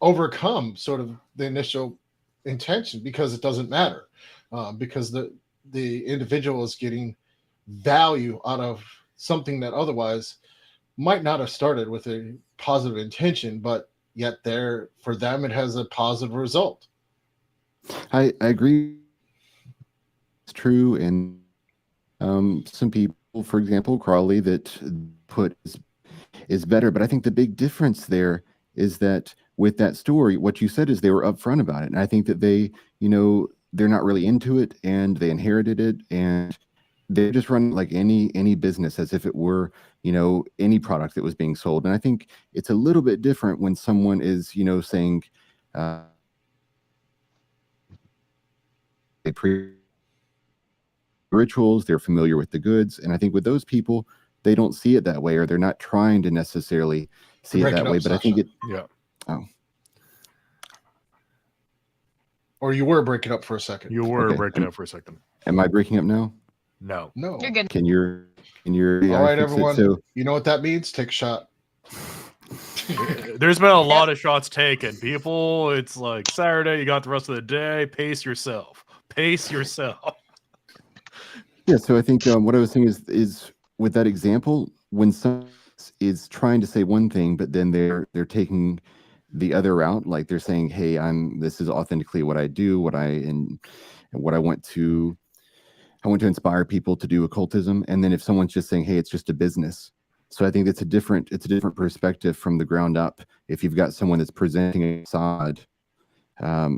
overcome sort of the initial intention, because it doesn't matter, because the individual is getting value out of something that otherwise might not have started with a positive intention, but yet for them it has a positive result. I agree. It's true. And some people, for example, Crowley, that put is better. But I think the big difference there is that with that story, what you said is they were upfront about it. And I think that they, they're not really into it, and they inherited it, and they just run like any business as if it were, any product that was being sold. And I think it's a little bit different when someone is, saying they rituals, they're familiar with the goods. And I think with those people, they don't see it that way, or they're not trying to necessarily see it that way. But I think Or you were breaking up for a second. You were breaking up for a second. Am I breaking up now? No. You're good. Can you all right, everyone. So, you know what that means? Take a shot. There's been a lot of shots taken. People, it's like Saturday, you got the rest of the day. Pace yourself. Yeah, so I think what I was saying is with that example, when some is trying to say one thing, but then they're taking the other route. Like they're saying, hey, this is authentically what I do, what I want to inspire people to do occultism. And then if someone's just saying, hey, it's just a business. So I think it's a different perspective from the ground up. If you've got someone that's presenting a facade,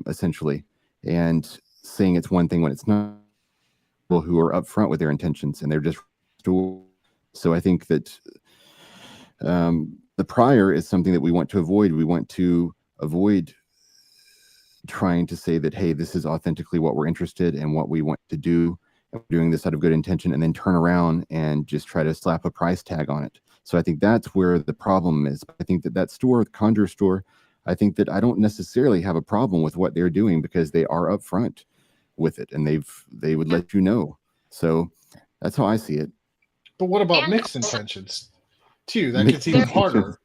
essentially, and saying it's one thing when it's not, people who are upfront with their intentions and they're just. So I think that the prior is something that we want to avoid. We want to avoid trying to say that, hey, this is authentically what we're interested in, what we want to do. We're doing this out of good intention, and then turn around and just try to slap a price tag on it. So I think that's where the problem is. I think that store, the Conjure store, I think that I don't necessarily have a problem with what they're doing because they are upfront with it, and they would let you know. So that's how I see it. But what about mixed intentions too? That gets even harder.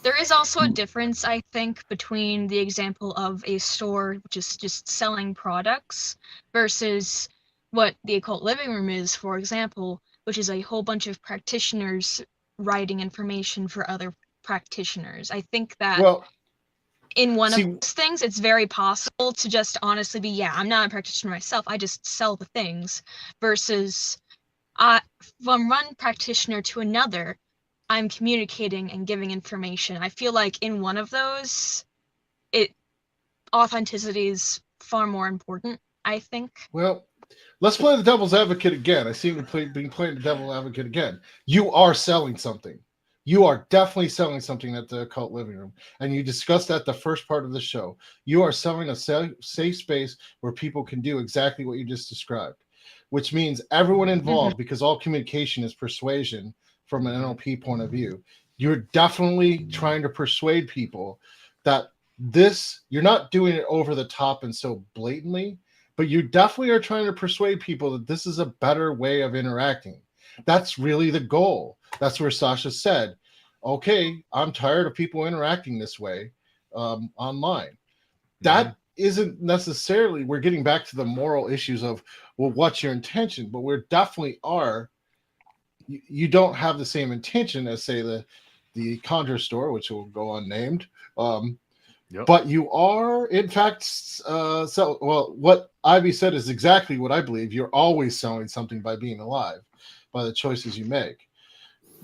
There is also a difference, I think, between the example of a store which is just selling products versus what the Occult Living Room is, for example, which is a whole bunch of practitioners writing information for other practitioners. I think that in one of those things, it's very possible to just honestly be, yeah, I'm not a practitioner myself, I just sell the things, versus from one practitioner to another, I'm communicating and giving information. I feel like in one of those, authenticity is far more important, I think. Well, let's play the devil's advocate again. I seem to be playing the devil's advocate again. You are selling something. You are definitely selling something at the Occult Living Room. And you discussed that the first part of the show. You are selling a safe space where people can do exactly what you just described, which means everyone involved, because all communication is persuasion from an NLP point of view. You're definitely trying to persuade people that you're not doing it over the top and so blatantly, but you definitely are trying to persuade people that this is a better way of interacting. That's really the goal. That's where Sasha said, okay, I'm tired of people interacting this way online. That isn't necessarily, we're getting back to the moral issues of, well, what's your intention? But we're definitely are, you don't have the same intention as, say, the Conjure store, which will go unnamed. But you are, in fact, what Ivy said is exactly what I believe. You're always selling something by being alive, by the choices you make.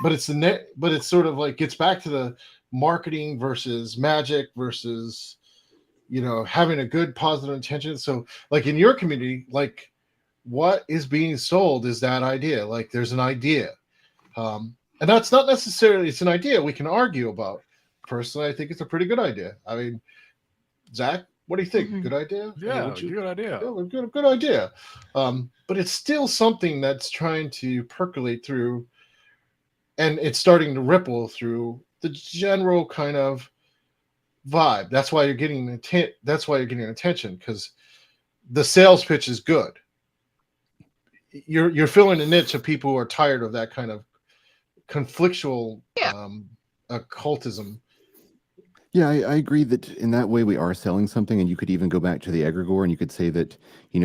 But it's sort of like gets back to the marketing versus magic versus, having a good positive intention. So like in your community, like what is being sold is that idea. Like there's an idea. And that's not necessarily, it's an idea we can argue about. Personally, I think it's a pretty good idea. I mean, Zach, what do you think? Good idea? Yeah, good idea. Yeah, good idea. But it's still something that's trying to percolate through, and it's starting to ripple through the general kind of vibe. That's why you're getting attention, because the sales pitch is good. You're filling a niche of people who are tired of that kind of conflictual occultism. Yeah, I agree that in that way we are selling something, and you could even go back to the egregore and you could say that,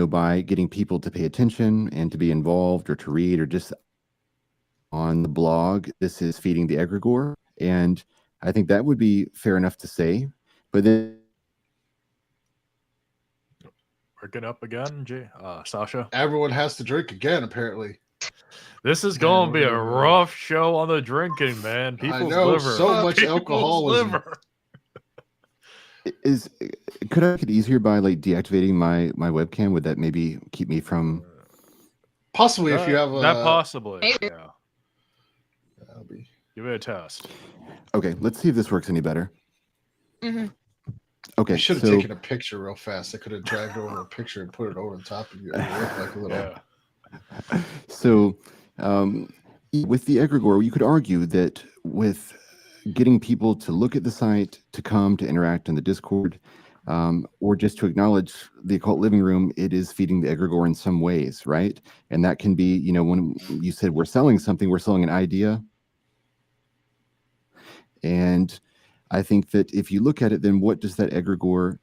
by getting people to pay attention and to be involved or to read or just on the blog, this is feeding the egregore. And I think that would be fair enough to say. But then working up again, Sasha. Everyone has to drink again, apparently. This is going to be a rough show on the drinking, man. People's I know, liver. so much alcoholism. Could I make it easier by like deactivating my webcam? Would that maybe keep me from? Possibly, if you have a... That possibly, yeah. Give it a test. Okay, let's see if this works any better. Okay, I should have taken a picture real fast. I could have dragged over a picture and put it over the top of you. It looked like a little... So, with the egregore, you could argue that with getting people to look at the site, to come, to interact in the Discord, or just to acknowledge the Occult Living Room, it is feeding the egregore in some ways, right? And that can be, when you said we're selling something, we're selling an idea. And I think that if you look at it, then what does that egregore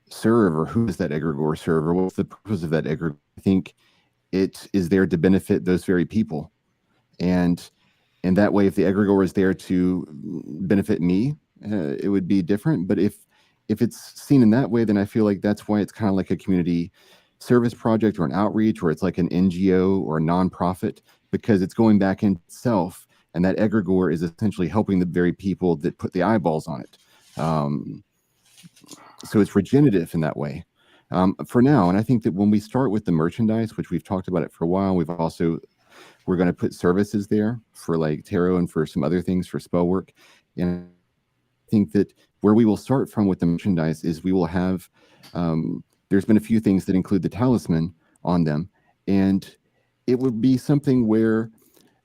serve, or who does that egregore serve, or what's the purpose of that egregore? I think it is there to benefit those very people. And And that way, if the egregore is there to benefit me, it would be different. But if it's seen in that way, then I feel like that's why it's kind of like a community service project or an outreach, or it's like an NGO or a nonprofit, because it's going back in itself, and that egregore is essentially helping the very people that put the eyeballs on it. So it's regenerative in that way. For now. And I think that when we start with the merchandise, which we've talked about it for a while, we're going to put services there for like tarot and for some other things for spell work. And I think that where we will start from with the merchandise is we will have, there's been a few things that include the talisman on them. And it would be something where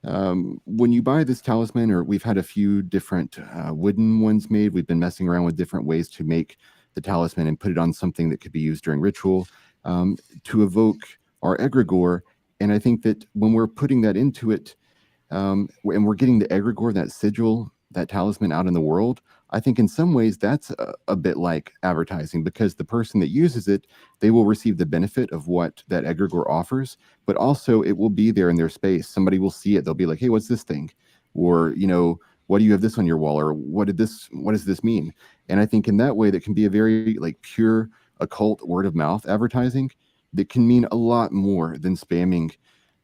when you buy this talisman, or we've had a few different wooden ones made, we've been messing around with different ways to make the talisman and put it on something that could be used during ritual to evoke our egregore. And I think that when we're putting that into it, and we're getting the egregore, that sigil, that talisman out in the world, I think in some ways that's a bit like advertising, because the person that uses it, they will receive the benefit of what that egregore offers, but also it will be there in their space. Somebody will see it. They'll be like, hey, what's this thing? Or, why do you have this on your wall? Or what does this mean? And I think in that way, that can be a very like pure occult word of mouth advertising that can mean a lot more than spamming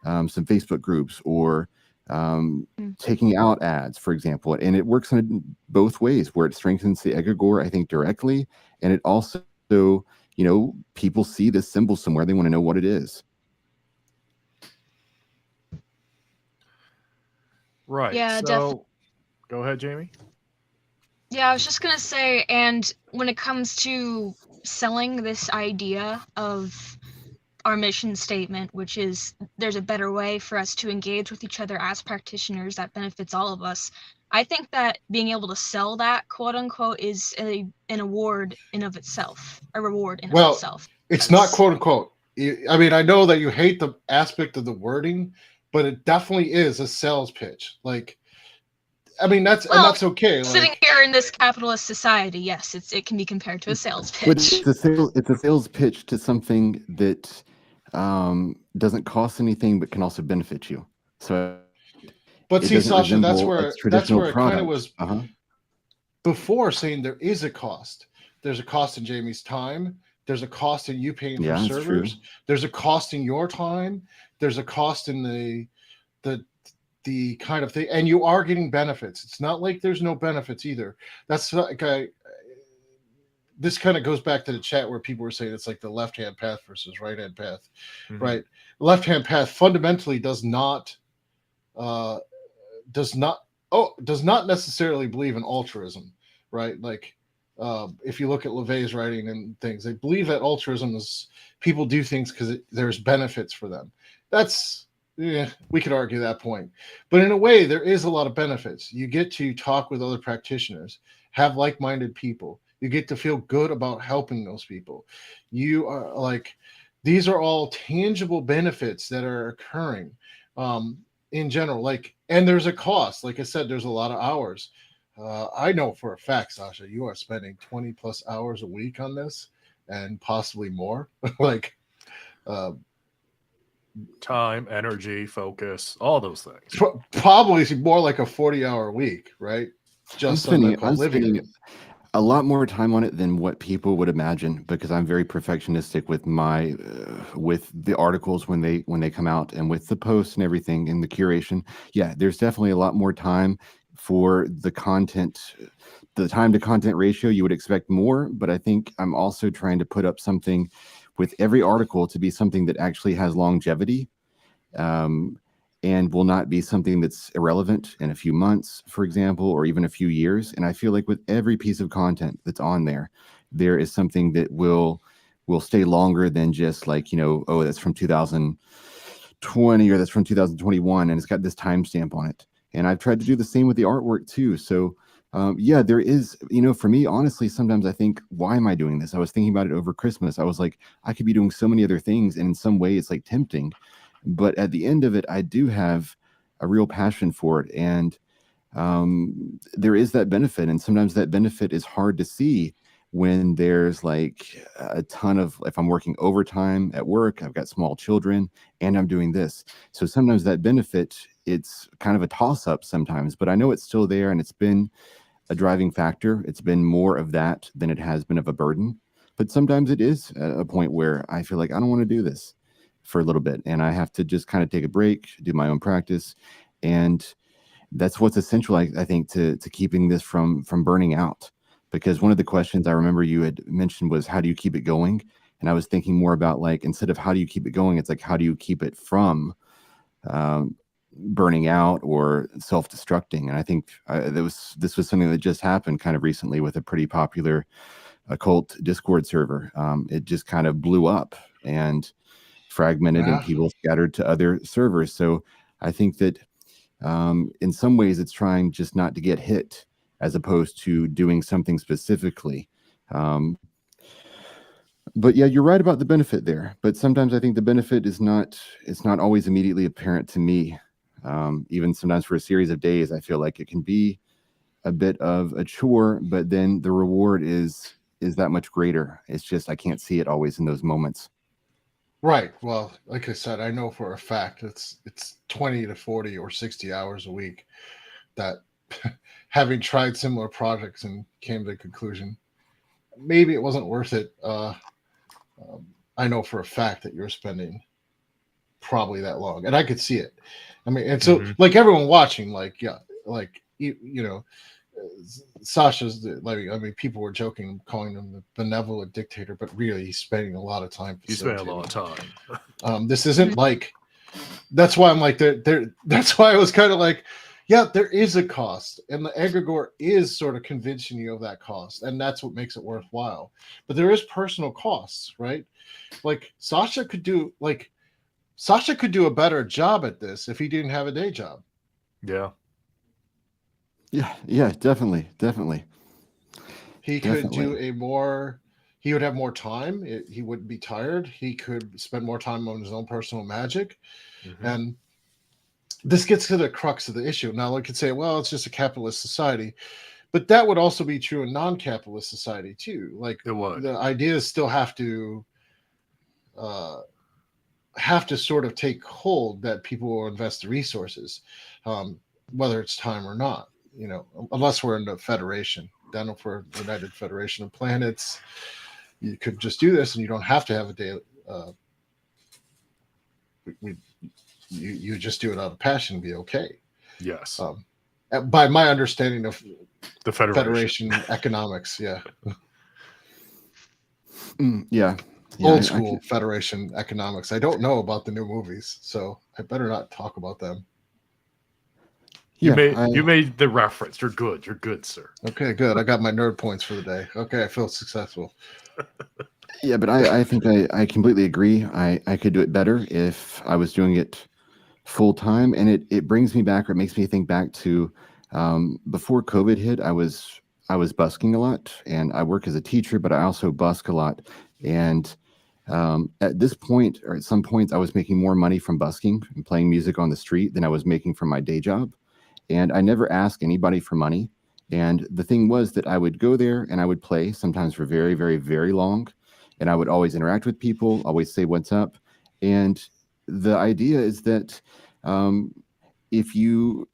some Facebook groups or taking out ads, for example. And it works in both ways, where it strengthens the egregore, I think, directly. And it also, people see this symbol somewhere. They want to know what it is. Right. Yeah, so go ahead, Jamie. Yeah, I was just gonna say, and when it comes to selling this idea of our mission statement, which is there's a better way for us to engage with each other as practitioners that benefits all of us, I think that being able to sell that, quote unquote, is an award in of itself, a reward in of itself. It's not quote unquote. I mean, I know that you hate the aspect of the wording, but it definitely is a sales pitch. Like, I mean, that's okay. Sitting here in this capitalist society, yes, it can be compared to a sales pitch. But it's a sales pitch to something that doesn't cost anything, but can also benefit you. So, but see, Sasha, that's where it kind of was Uh-huh. before, saying there is a cost. There's a cost in Jamie's time. There's a cost in you paying for servers. True. There's a cost in your time. There's a cost in the kind of thing, and you are getting benefits. It's not like there's no benefits either. That's like this kind of goes back to the chat where people were saying it's like the left-hand path versus right-hand path, right? Left-hand path fundamentally does not necessarily believe in altruism, right? Like if you look at LaVey's writing and things, they believe that altruism is people do things because there's benefits for them. We could argue that point, but in a way, there is a lot of benefits. You get to talk with other practitioners, have like-minded people. You get to feel good about helping those people. You are like, these are all tangible benefits that are occurring in general. Like, and there's a cost. Like I said, there's a lot of hours. I know for a fact, Sasha, you are spending 20 plus hours a week on this, and possibly more. Like, time, energy, focus, all those things. Probably more like a 40-hour week, right? Just I'm spending a lot more time on it than what people would imagine, because I'm very perfectionistic with my with the articles when they come out, and with the posts and everything and the curation. Yeah, there's definitely a lot more time for the content. The time to content ratio, you would expect more, but I think I'm also trying to put up something with every article to be something that actually has longevity, and will not be something that's irrelevant in a few months, for example, or even a few years. And I feel like with every piece of content that's on there, there is something that will stay longer than just like, oh, that's from 2020 or that's from 2021, and it's got this timestamp on it. And I've tried to do the same with the artwork too. So yeah, there is, for me, honestly, sometimes I think, why am I doing this? I was thinking about it over Christmas. I was like, I could be doing so many other things. And in some way it's like tempting, but at the end of it, I do have a real passion for it. And there is that benefit. And sometimes that benefit is hard to see when there's like a ton of, if I'm working overtime at work, I've got small children, and I'm doing this. So sometimes that benefit it's kind of a toss-up sometimes, but I know it's still there, and it's been a driving factor. It's been more of that than it has been of a burden. But sometimes it is a point where I feel like I don't want to do this for a little bit, and I have to just kind of take a break, do my own practice, and that's what's essential, I think, to keeping this from burning out. Because one of the questions I remember you had mentioned was, how do you keep it going? And I was thinking more about, like, instead of how do you keep it going, it's like, how do you keep it from burning out or self-destructing? And I think this was something that just happened kind of recently with a pretty popular occult Discord server. It just kind of blew up and fragmented, and people scattered to other servers. So I think that in some ways it's trying just not to get hit, as opposed to doing something specifically. But yeah, you're right about the benefit there. But sometimes I think the benefit it's not always immediately apparent to me. Even sometimes for a series of days, I feel like it can be a bit of a chore, but then the reward is that much greater. It's just I can't see it always in those moments. Right. Well, like I said, I know for a fact it's 20 to 40 or 60 hours a week that having tried similar projects and came to the conclusion maybe it wasn't worth it. I know for a fact that you're spending probably that long, and I could see it. I mean, and so like everyone watching, like, yeah, like you know, Sasha's like, I mean, people were joking, calling him the benevolent dictator, but really he's spending a lot of time. He's spending a lot of time. This isn't like, that's why I'm like, that's why I was kind of like, yeah, there is a cost, and the egregore is sort of convincing you of that cost, and that's what makes it worthwhile. But there is personal costs, right? Like Sasha could do a better job at this if he didn't have a day job. Yeah. Yeah, definitely. He could do he would have more time. He wouldn't be tired. He could spend more time on his own personal magic. And this gets to the crux of the issue. Now, I could say, well, it's just a capitalist society, but that would also be true in non-capitalist society too. Like, the ideas still have to sort of take hold that people will invest the resources, whether it's time or not. You know, unless we're in the Federation. Then if we're United Federation of Planets, you could just do this, and you don't have to have a day. You just do it out of passion and be okay. Yes. By my understanding of the Federation economics, yeah. Yeah. Old school Federation economics. I don't know about the new movies, so I better not talk about them. You made the reference. You're good, sir. Okay, good. I got my nerd points for the day. Okay, I feel successful. Yeah, but I think I completely agree. I could do it better if I was doing it full time, and it brings me back, or it makes me think back to before COVID hit. I was busking a lot, and I work as a teacher, but I also busk a lot. And at this point, or at some points, I was making more money from busking and playing music on the street than I was making from my day job. And I never asked anybody for money. And the thing was that I would go there and I would play, sometimes for very, very, very long. And I would always interact with people, always say what's up. And the idea is that if you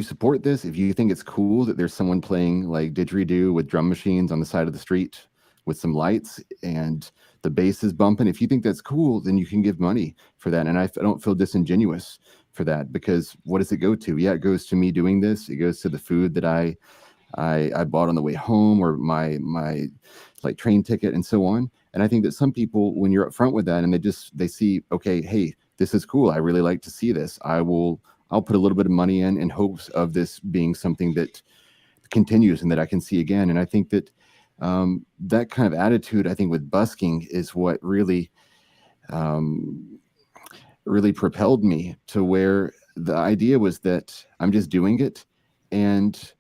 support this, if you think it's cool that there's someone playing like didgeridoo with drum machines on the side of the street with some lights and the bass is bumping, if you think that's cool, then you can give money for that. And I don't feel disingenuous for that, because what does it go to? Yeah, it goes to me doing this. It goes to the food that I bought on the way home, or my like train ticket and so on. And I think that some people, when you're upfront with that and they see, okay, hey, this is cool, I really like to see this, I'll put a little bit of money in hopes of this being something that continues and that I can see again. And I think that that kind of attitude, I think, with busking is what really propelled me to where the idea was that I'm just doing it and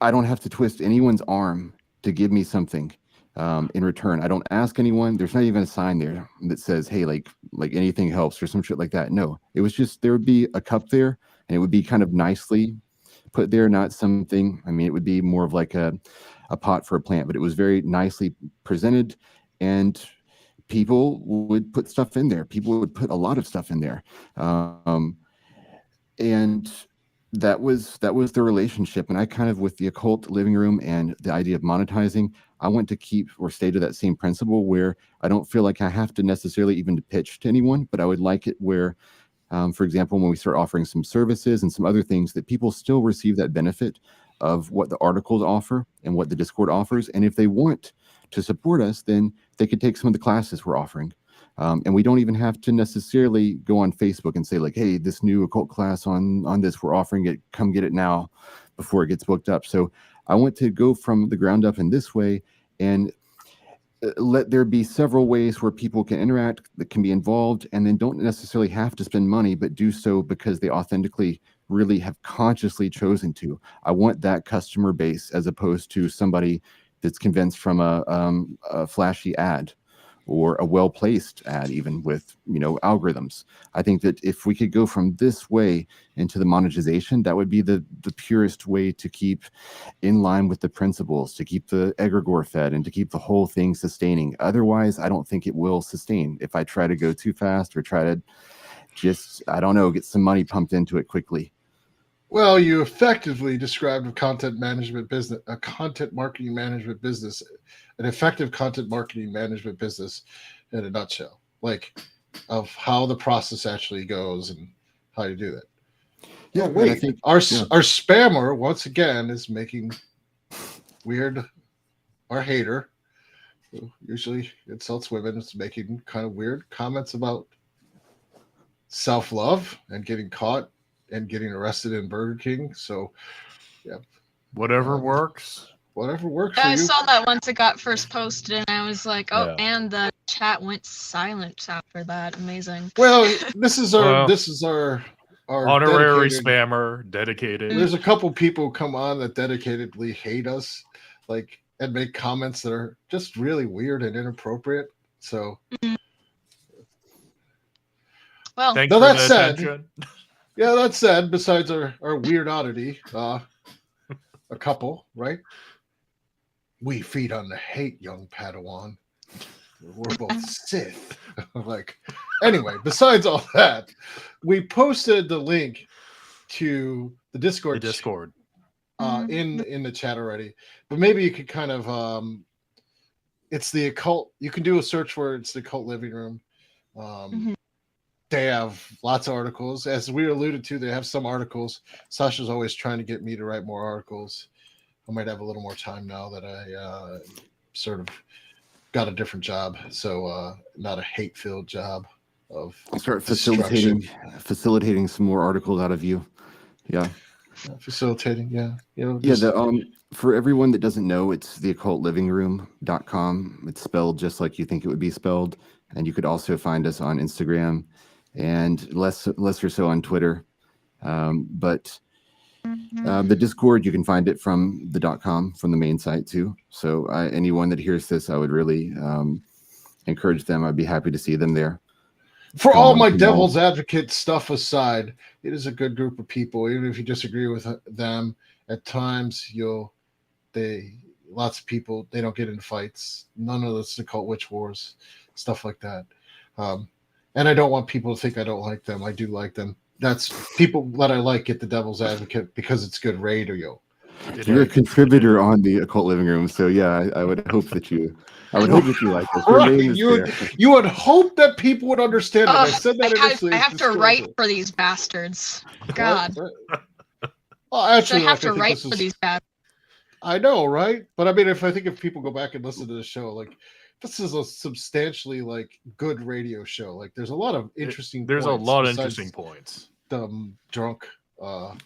I don't have to twist anyone's arm to give me something in return. I don't ask anyone. There's not even a sign there that says, hey, like anything helps or some shit like that. No, it was just, there would be a cup there and it would be kind of nicely put there, not something, I mean, it would be more of like a pot for a plant, but it was very nicely presented, and people would put stuff in there. People would put a lot of stuff in there. and that was the relationship. And I kind of, with the occult living room and the idea of monetizing, I want to keep or stay to that same principle where I don't feel like I have to necessarily even to pitch to anyone, but I would like it where, for example, when we start offering some services and some other things, that people still receive that benefit of what the articles offer and what the Discord offers. And if they want to support us, then they could take some of the classes we're offering. And we don't even have to necessarily go on Facebook and say like, hey, this new occult class on this, we're offering it, come get it now before it gets booked up. So I want to go from the ground up in this way and let there be several ways where people can interact, that can be involved, and then don't necessarily have to spend money, but do so because they authentically really have consciously chosen to. I want that customer base as opposed to somebody that's convinced from a flashy ad or a well-placed ad, even with, algorithms. I think that if we could go from this way into the monetization, that would be the purest way to keep in line with the principles, to keep the egregore fed and to keep the whole thing sustaining. Otherwise, I don't think it will sustain if I try to go too fast or try to just, I don't know, get some money pumped into it quickly. Well, you effectively described a content management business, a content marketing management business, an effective content marketing management business in a nutshell, like of how the process actually goes and how you do that. Yeah, wait, I think our spammer once again is making weird, our hater, who usually insults women, is making kind of weird comments about self-love and getting caught and getting arrested in Burger King. So, yeah. Whatever works. Whatever works Yeah, for you. I saw that once it got first posted, and I was like, oh, and the chat went silent after that. Amazing. Well, this is our honorary spammer, dedicated. There's a couple people who come on that dedicatedly hate us, like, and make comments that are just really weird and inappropriate. So, well, thanks for the attention. Yeah, that said, besides our weird oddity, a couple, right? We feed on the hate, young Padawan. We're both Sith. Anyway, besides all that, we posted the link to the Discord. In the chat already. But maybe you could kind of it's the occult. You can do a search where it's the occult living room. They have lots of articles. As we alluded to, they have some articles. Sasha's always trying to get me to write more articles. I might have a little more time now that I sort of got a different job. So not a hate-filled job of start facilitating some more articles out of you. Yeah. Facilitating, yeah. For everyone that doesn't know, it's theoccultlivingroom.com. It's spelled just like you think it would be spelled. And you could also find us on Instagram and less or so on Twitter. But the Discord, you can find it from the .com, from the main site too. So anyone that hears this, I would really encourage them. I'd be happy to see them there. For all my devil's advocate stuff aside, it is a good group of people. Even if you disagree with them, at times lots of people, they don't get into fights. None of this occult witch wars, stuff like that. And I don't want people to think I don't like them. I do like them. That's people that I like get the devil's advocate because it's good radio. You're a contributor on the Occult Living Room, so yeah, I would hope that you. I would hope that you like this. Right. You would hope that people would understand it. I said that initially. I have to write for these bastards. God. Well, actually, I have to write for these bastards. I know, right? But I mean, if people go back and listen to the show, like, this is a substantially good radio show. Like, there's a lot of interesting. There's a lot of interesting points. The drunk, the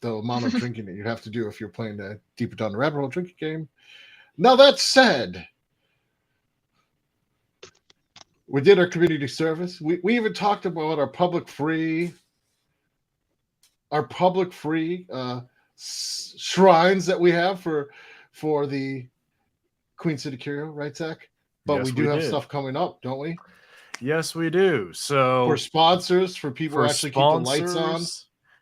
amount of drinking that you have to do if you're playing the Deeper Down the Rabbit Hole drinking game. Now that said, we did our community service. We even talked about our public free shrines that we have for the Queen City Curio, right, Zach? But we do have stuff coming up, don't we? Yes, we do. So for sponsors, for people who actually keep the lights on.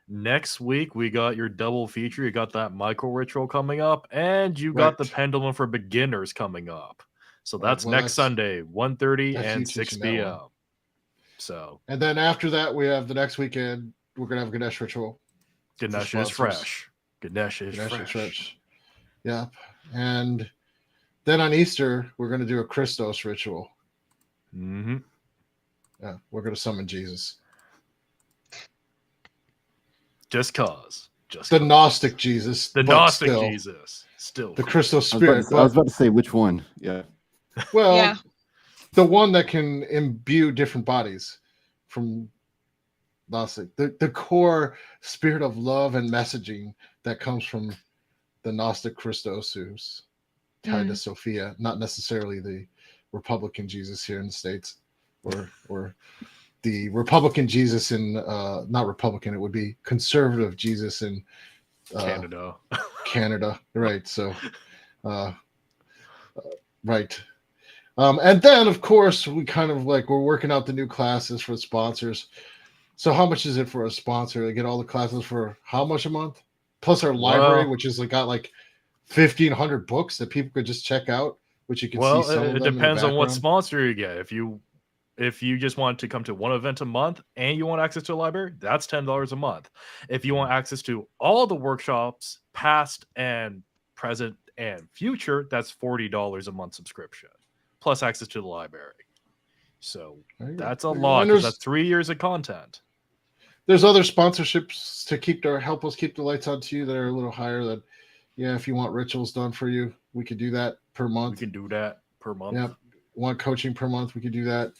Next week, we got your double feature. You got that micro ritual coming up, and you got the pendulum for beginners coming up. So that's next Sunday, 1:30 and 6 p.m. So, and then after that, we have the next weekend. we're gonna have a Ganesh ritual. Ganesh is fresh. Ganesh is fresh. Yep. And then on Easter, we're gonna do a Christos ritual. Mm-hmm. Yeah, we're gonna summon Jesus. Just cause. The Gnostic Jesus. The Gnostic Jesus. Still. The Christos spirit. I was about to say which one. Yeah. Well, Yeah. the one that can imbue different bodies from Gnostic. The core spirit of love and messaging that comes from the Gnostic Christos who's tied to Sophia, not necessarily the Republican Jesus here in the States, or the Republican Jesus in not Republican, it would be conservative Jesus in Canada. Canada, right? So, right. And then, of course, we kind of like we're working out the new classes for sponsors. So, how much is it for a sponsor to get all the classes for how much a month? Plus our library, which is like got like 1,500 books that people could just check out, which you can see some of them. It depends on what sponsor you get. If you just want to come to one event a month and you want access to a library, that's $10 a month. If you want access to all the workshops, past and present and future, that's $40 a month subscription, plus access to the library. So that's a lot. That's 3 years of content. There's other sponsorships to help us keep the lights on too that are a little higher. That, yeah, if you want rituals done for you, we could do that per month. We can do that per month. Yeah, want coaching per month, we could do that.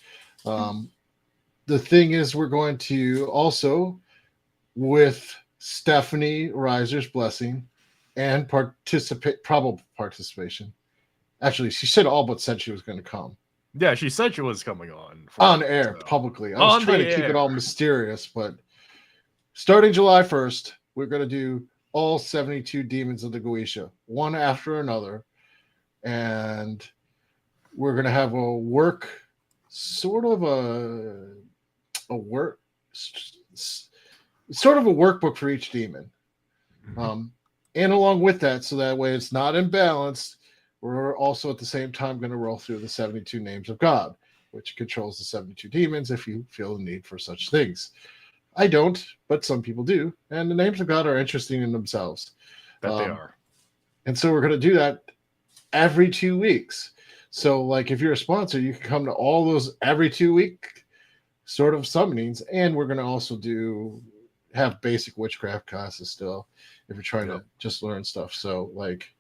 The thing is, we're going to also, with Stephanie Reiser's blessing and probable participation. Actually, she said all but said she was going to come. Yeah, she said she was coming on air publicly. I was trying to keep it all mysterious, but starting July 1st, we're going to do all 72 demons of the Goetia, one after another, and we're going to have a work. Sort of a workbook for each demon, and along with that, so that way it's not imbalanced. We're also at the same time going to roll through the 72 names of God, which controls the 72 demons. If you feel the need for such things, I don't, but some people do, and the names of God are interesting in themselves. That they are, and so we're going to do that every 2 weeks. So, like, if you're a sponsor, you can come to all those every 2 week sort of summonings, and we're going to also have basic witchcraft classes still if you're trying to just learn stuff. So, like,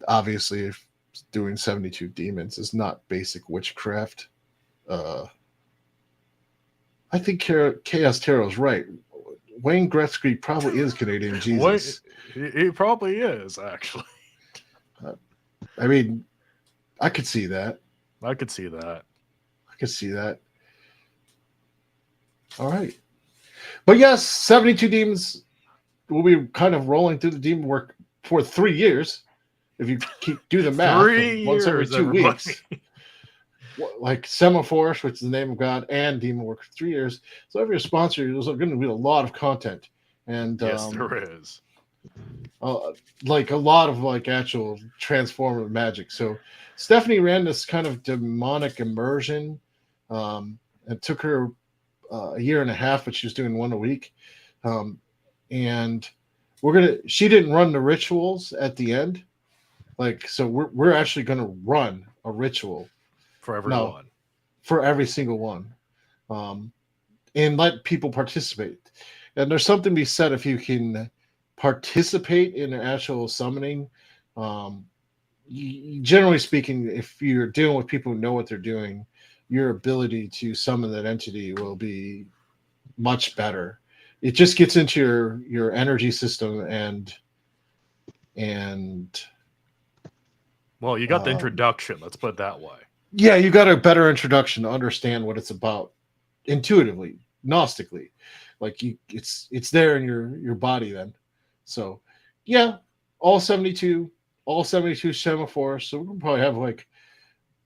obviously, if doing 72 demons is not basic witchcraft, I think Chaos Tarot is right. Wayne Gretzky probably is Canadian Jesus. He probably is, actually. I mean, I could see that. I could see that. All right. But yes, 72 demons will be kind of rolling through the demon work for 3 years. If you do the math, 3 years, once every 2 weeks. Like Semaphorus, which is the name of God, and demon work for 3 years. So if you're a sponsor, there's going to be a lot of content. And yes, there is. Like a lot of like actual transformative magic. So Stephanie ran this kind of demonic immersion. It took her a year and a half, but she was doing one a week. And she didn't run the rituals at the end. Like, so we're actually going to run a ritual for everyone, for every single one, and let people participate. And there's something to be said if you can participate in an actual summoning. Generally speaking, if you're dealing with people who know what they're doing, your ability to summon that entity will be much better. It just gets into your energy system and well, you got the introduction. Let's put it that way. Yeah, you got a better introduction to understand what it's about intuitively, gnostically. Like it's there in your body then. So yeah, all 72 semaphores. So we can probably have like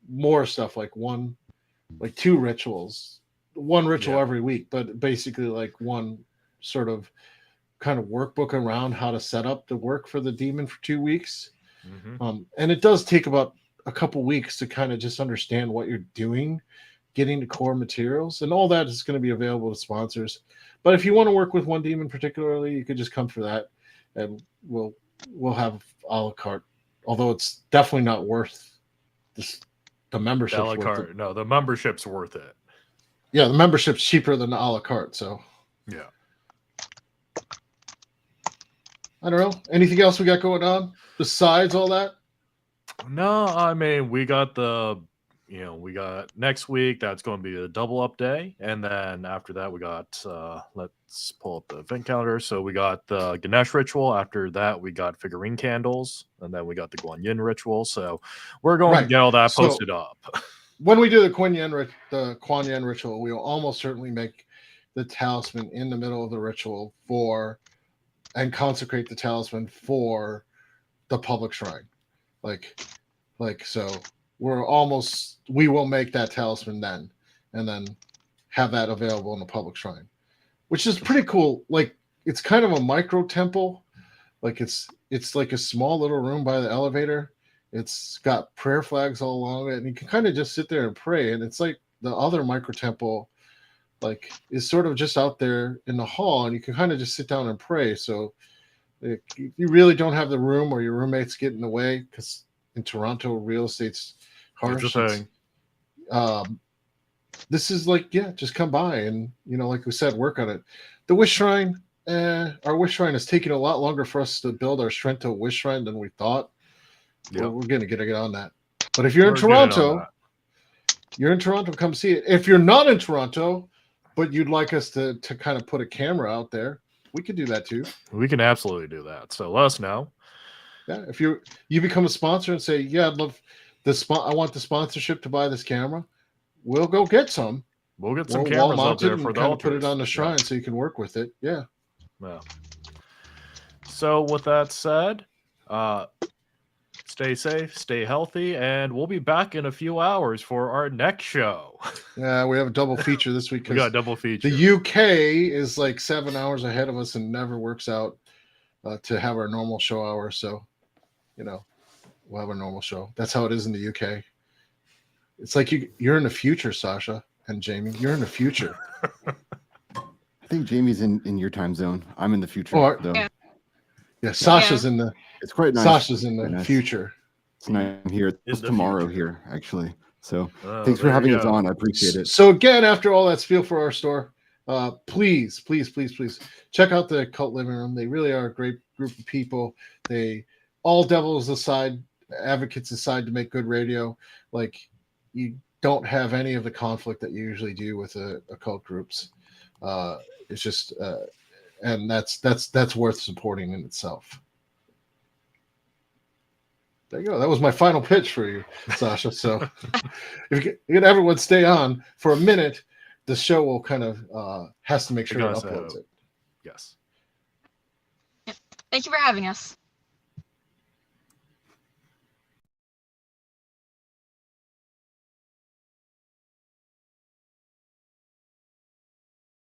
more stuff, like 2 rituals, one ritual every week, but basically like one sort of kind of workbook around how to set up the work for the demon for 2 weeks. And it does take about a couple weeks to kind of just understand what you're doing, getting the core materials, and all that is going to be available to sponsors. But if you want to work with one demon particularly, you could just come for that, and we'll have a la carte. Although it's definitely not worth the membership. No, the membership's worth it. Yeah, the membership's cheaper than the a la carte. So yeah. I don't know. Anything else we got going on besides all that? No, I mean, we got next week, that's going to be a double up day. And then after that, we got, let's pull up the event calendar. So we got the Ganesh ritual. After that, we got figurine candles. And then we got the Guan Yin ritual. So we're going to get all that posted up. When we do the Kuan Yin ritual, we will almost certainly make the talisman in the middle of the ritual and consecrate the talisman for the public shrine. So we will make that talisman then, and then have that available in the public shrine, which is pretty cool. Like, it's kind of a micro temple. Like, it's like a small little room by the elevator. It's got prayer flags all along it, and you can kind of just sit there and pray. And it's like the other micro temple, like, is sort of just out there in the hall, and you can kind of just sit down and pray. So you really don't have the room, or your roommates get in the way, because in Toronto, real estate's harsh. This is like, just come by and, like we said, work on it. The Wish Shrine, our Wish Shrine is taking a lot longer for us to build our Strento Wish Shrine than we thought. Yep. Well, we're going to get on that. But if you're in Toronto, come see it. If you're not in Toronto, but you'd like us to kind of put a camera out there, we could do that too. We can absolutely do that. So let us know. Yeah, if you become a sponsor and say, I'd love I want the sponsorship to buy this camera, we'll go get some. We'll get some cameras out there for the altars. Put it on the shrine so you can work with it. Yeah. Yeah. So with that said, stay safe, stay healthy, and we'll be back in a few hours for our next show. Yeah, we have a double feature this week. We got a double feature. The UK is like 7 hours ahead of us and never works out to have our normal show hour. So, we'll have a normal show. That's how it is in the UK. It's like you're in the future, Sasha and Jamie. You're in the future. I think Jamie's in your time zone. I'm in the future. Though. Yeah, Sasha's in the. It's quite nice. Sasha's in the future. It's nice here. It's tomorrow here, actually. So thanks for having us on. I appreciate it. So again, after all that spiel for our store, please check out the Occult Living Room. They really are a great group of people. All devils aside, advocates aside, to make good radio. Like, you don't have any of the conflict that you usually do with occult groups. It's just, and that's worth supporting in itself. There you go. That was my final pitch for you, Sasha. So if you can everyone stay on for a minute, the show will kind of has to make sure it uploads it. Yes. Thank you for having us.